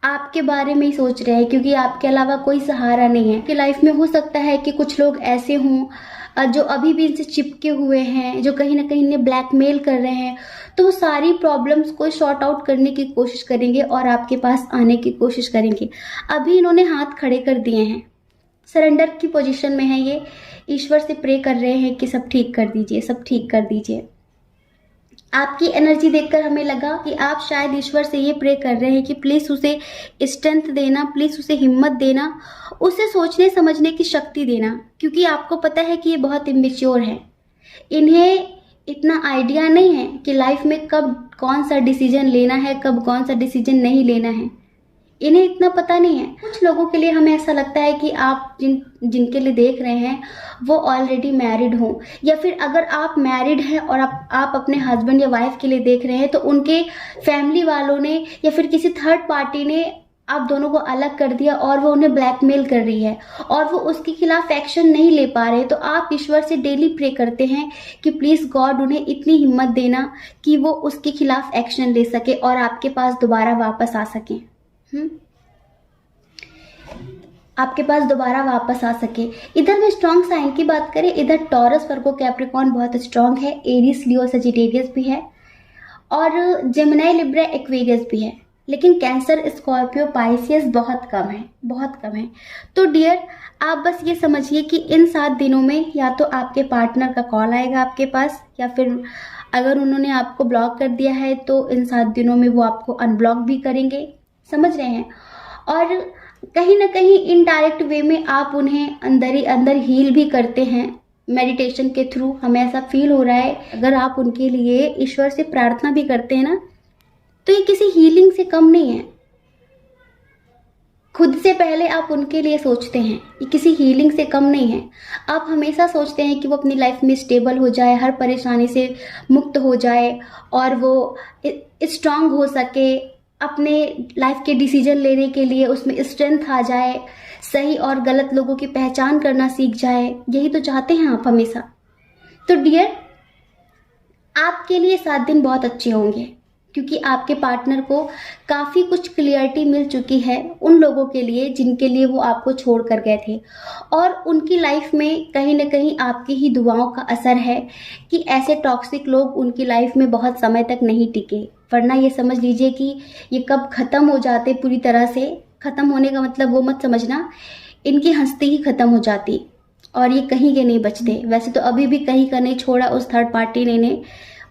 आपके बारे में ही सोच रहे हैं, क्योंकि आपके अलावा कोई सहारा नहीं है कि लाइफ में। हो सकता है कि कुछ लोग ऐसे हों जो अभी भी इनसे चिपके हुए हैं, जो कहीं ना कहीं इन्हें ब्लैकमेल कर रहे हैं, तो वो सारी प्रॉब्लम्स को शॉर्ट आउट करने की कोशिश करेंगे और आपके पास आने की कोशिश करेंगे। अभी इन्होंने हाथ खड़े कर दिए हैं, सरेंडर की पोजीशन में है ये, ईश्वर से प्रे कर रहे हैं कि सब ठीक कर दीजिए। आपकी एनर्जी देखकर हमें लगा कि आप शायद ईश्वर से ये प्रे कर रहे हैं कि प्लीज़ उसे स्ट्रेंथ देना, प्लीज़ उसे हिम्मत देना, उसे सोचने समझने की शक्ति देना, क्योंकि आपको पता है कि ये बहुत इमेच्योर है। इन्हें इतना आइडिया नहीं है कि लाइफ में कब कौन सा डिसीजन लेना है, कब कौन सा डिसीजन नहीं लेना है, इन्हें इतना पता नहीं है। कुछ लोगों के लिए हमें ऐसा लगता है कि आप जिनके लिए देख रहे हैं वो ऑलरेडी मैरिड हो, या फिर अगर आप मैरिड हैं और आप अपने हस्बैंड या वाइफ के लिए देख रहे हैं, तो उनके फैमिली वालों ने या फिर किसी थर्ड पार्टी ने आप दोनों को अलग कर दिया और वो उन्हें ब्लैकमेल कर रही है और वो उसके खिलाफ एक्शन नहीं ले पा रहे, तो आप ईश्वर से डेली प्रे करते हैं कि प्लीज़ गॉड उन्हें इतनी हिम्मत देना कि वो उसके खिलाफ एक्शन ले सके और आपके पास दोबारा वापस आ सकें। आपके पास दोबारा वापस आ सके। इधर में स्ट्रॉन्ग साइन की बात करें, इधर टॉरस, वर्गो, कैप्रिकॉर्न बहुत स्ट्रॉन्ग है, एरीज, लियो, सजिटेरियस भी है और जेमिनी, लिब्रा, एक्वेरियस भी है, लेकिन कैंसर, स्कॉर्पियो, पाइसियस बहुत कम है, बहुत कम है। तो डियर, आप बस ये समझिए कि इन 7 दिनों में या तो आपके पार्टनर का कॉल आएगा आपके पास, या फिर अगर उन्होंने आपको ब्लॉक कर दिया है तो इन 7 दिनों में वो आपको अनब्लॉक भी करेंगे, समझ रहे हैं। और कहीं ना कहीं इनडायरेक्ट वे में आप उन्हें अंदर ही अंदर हील भी करते हैं मेडिटेशन के थ्रू, हमें ऐसा फील हो रहा है। अगर आप उनके लिए ईश्वर से प्रार्थना भी करते हैं ना, तो ये किसी हीलिंग से कम नहीं है। खुद से पहले आप उनके लिए सोचते हैं, ये किसी हीलिंग से कम नहीं है। आप हमेशा सोचते हैं कि वो अपनी लाइफ में स्टेबल हो जाए, हर परेशानी से मुक्त हो जाए और वो स्ट्रांग हो सके, अपने लाइफ के डिसीजन लेने के लिए उसमें स्ट्रेंथ आ जाए, सही और गलत लोगों की पहचान करना सीख जाए। यही तो चाहते हैं आप हमेशा। तो डियर, आपके लिए 7 दिन बहुत अच्छे होंगे, क्योंकि आपके पार्टनर को काफ़ी कुछ क्लियरिटी मिल चुकी है उन लोगों के लिए जिनके लिए वो आपको छोड़ कर गए थे, और उनकी लाइफ में कहीं ना कहीं आपकी ही दुआओं का असर है कि ऐसे टॉक्सिक लोग उनकी लाइफ में बहुत समय तक नहीं टिके, वरना ये समझ लीजिए कि ये कब ख़त्म हो जाते। पूरी तरह से ख़त्म होने का मतलब वो मत समझना, इनकी हंसती ही ख़त्म हो जाती और ये कहीं के नहीं बचते। वैसे तो अभी भी कहीं का नहीं छोड़ा, उस थर्ड पार्टी ने इन्हें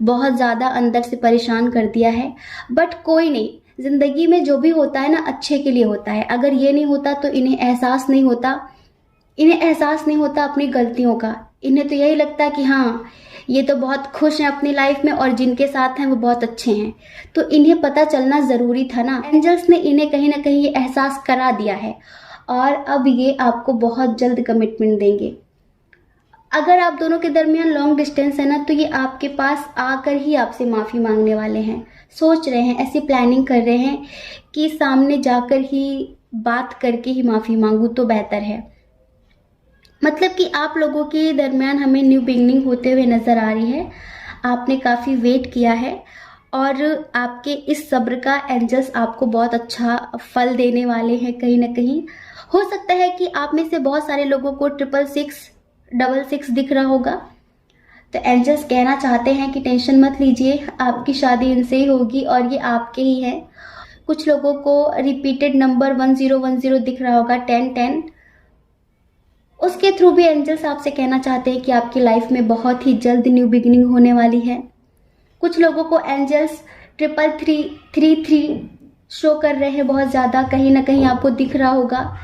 बहुत ज़्यादा अंदर से परेशान कर दिया है। बट कोई नहीं, ज़िंदगी में जो भी होता है ना अच्छे के लिए होता है। अगर ये नहीं होता तो इन्हें एहसास नहीं होता अपनी गलतियों का। इन्हें तो यही लगता है कि हाँ, ये तो बहुत खुश हैं अपनी लाइफ में और जिनके साथ हैं वो बहुत अच्छे हैं। तो इन्हें पता चलना ज़रूरी था ना। एंजल्स ने इन्हें कहीं ना कहीं ये एहसास करा दिया है और अब ये आपको बहुत जल्द कमिटमेंट देंगे। अगर आप दोनों के दरमियान लॉन्ग डिस्टेंस है ना, तो ये आपके पास आकर ही आपसे माफ़ी मांगने वाले हैं। सोच रहे हैं, ऐसी प्लानिंग कर रहे हैं कि सामने जाकर ही बात करके ही माफ़ी मांगूँ तो बेहतर है। मतलब कि आप लोगों के दरमियान हमें न्यू बिगनिंग होते हुए नज़र आ रही है। आपने काफ़ी वेट किया है और आपके इस सब्र का एंजल्स आपको बहुत अच्छा फल देने वाले हैं। कहीं ना कहीं हो सकता है कि आप में से बहुत सारे लोगों को 666 दिख रहा होगा। तो एंजल्स कहना चाहते हैं कि टेंशन मत लीजिए, आपकी शादी इनसे ही होगी और ये आपके ही है। कुछ लोगों को रिपीटेड नंबर 1010 दिख रहा होगा, 1010। उसके थ्रू भी एंजल्स आपसे कहना चाहते हैं कि आपकी लाइफ में बहुत ही जल्द न्यू बिगिनिंग होने वाली है। कुछ लोगों को एंजल्स 333 शो कर रहे हैं बहुत ज़्यादा, कहीं ना कहीं आपको दिख रहा होगा।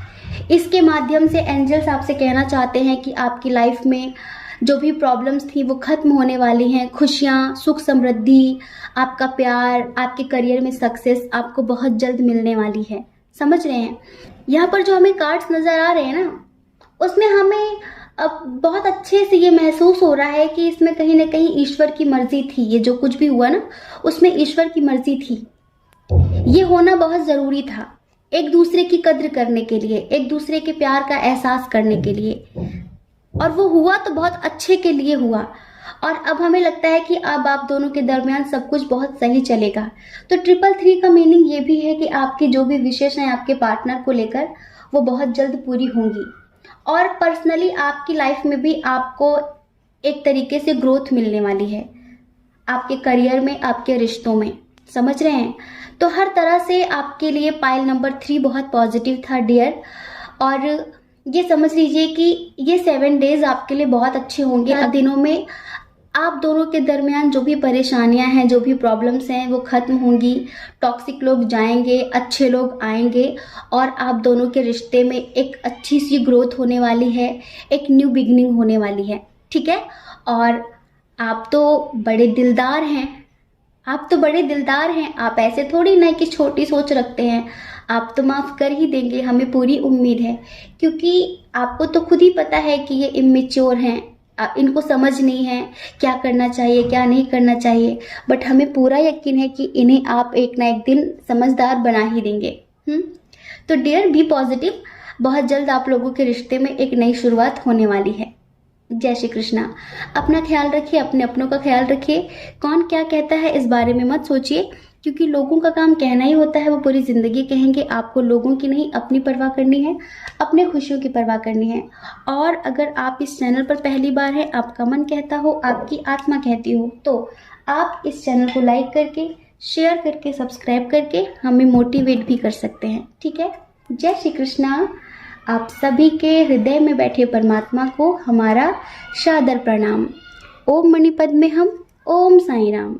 इसके माध्यम से एंजल्स आपसे कहना चाहते हैं कि आपकी लाइफ में जो भी प्रॉब्लम्स थी वो खत्म होने वाली हैं। खुशियाँ, सुख, समृद्धि, आपका प्यार, आपके करियर में सक्सेस आपको बहुत जल्द मिलने वाली है। समझ रहे हैं? यहाँ पर जो हमें कार्ड्स नज़र आ रहे हैं ना, उसमें हमें अब बहुत अच्छे से ये महसूस हो रहा है कि इसमें कहीं ना कहीं ईश्वर की मर्जी थी। ये जो कुछ भी हुआ ना, उसमें ईश्वर की मर्जी थी। ये होना बहुत ज़रूरी था, एक दूसरे की कद्र करने के लिए, एक दूसरे के प्यार का एहसास करने के लिए, और वो हुआ तो बहुत अच्छे के लिए हुआ। और अब हमें लगता है कि अब आप दोनों के दरमियान सब कुछ बहुत सही चलेगा। तो 333 का मीनिंग ये भी है कि आपकी जो भी विशेष हैं आपके पार्टनर को लेकर, वो बहुत जल्द पूरी होंगी। और पर्सनली आपकी लाइफ में भी आपको एक तरीके से ग्रोथ मिलने वाली है, आपके करियर में, आपके रिश्तों में। समझ रहे हैं? तो हर तरह से आपके लिए पाइल नंबर 3 बहुत पॉजिटिव था डियर। और ये समझ लीजिए कि ये 7 डेज आपके लिए बहुत अच्छे होंगे। इन दिनों में आप दोनों के दरमियान जो भी परेशानियां हैं, जो भी प्रॉब्लम्स हैं, वो खत्म होंगी। टॉक्सिक लोग जाएंगे, अच्छे लोग आएंगे और आप दोनों के रिश्ते में एक अच्छी सी ग्रोथ होने वाली है, एक न्यू बिगनिंग होने वाली है। ठीक है? और आप तो बड़े दिलदार हैं, आप ऐसे थोड़ी ना कि छोटी सोच रखते हैं। आप तो माफ़ कर ही देंगे, हमें पूरी उम्मीद है, क्योंकि आपको तो खुद ही पता है कि ये इमेच्योर हैं, इनको समझ नहीं है क्या करना चाहिए क्या नहीं करना चाहिए। बट हमें पूरा यकीन है कि इन्हें आप एक ना एक दिन समझदार बना ही देंगे। तो डियर बी पॉजिटिव, बहुत जल्द आप लोगों के रिश्ते में एक नई शुरुआत होने वाली है। जय श्री कृष्णा। अपना ख्याल रखिए, अपने अपनों का ख्याल रखिए। कौन क्या कहता है इस बारे में मत सोचिए, क्योंकि लोगों का काम कहना ही होता है, वो पूरी जिंदगी कहेंगे। आपको लोगों की नहीं, अपनी परवाह करनी है, अपने खुशियों की परवाह करनी है। और अगर आप इस चैनल पर पहली बार हैं, आपका मन कहता हो, आपकी आत्मा कहती हो, तो आप इस चैनल को लाइक करके, शेयर करके, सब्सक्राइब करके हमें मोटिवेट भी कर सकते हैं। ठीक है। जय श्री कृष्णा। आप सभी के हृदय में बैठे परमात्मा को हमारा सादर प्रणाम। ओम मणिपद में हम। ओम साईं राम।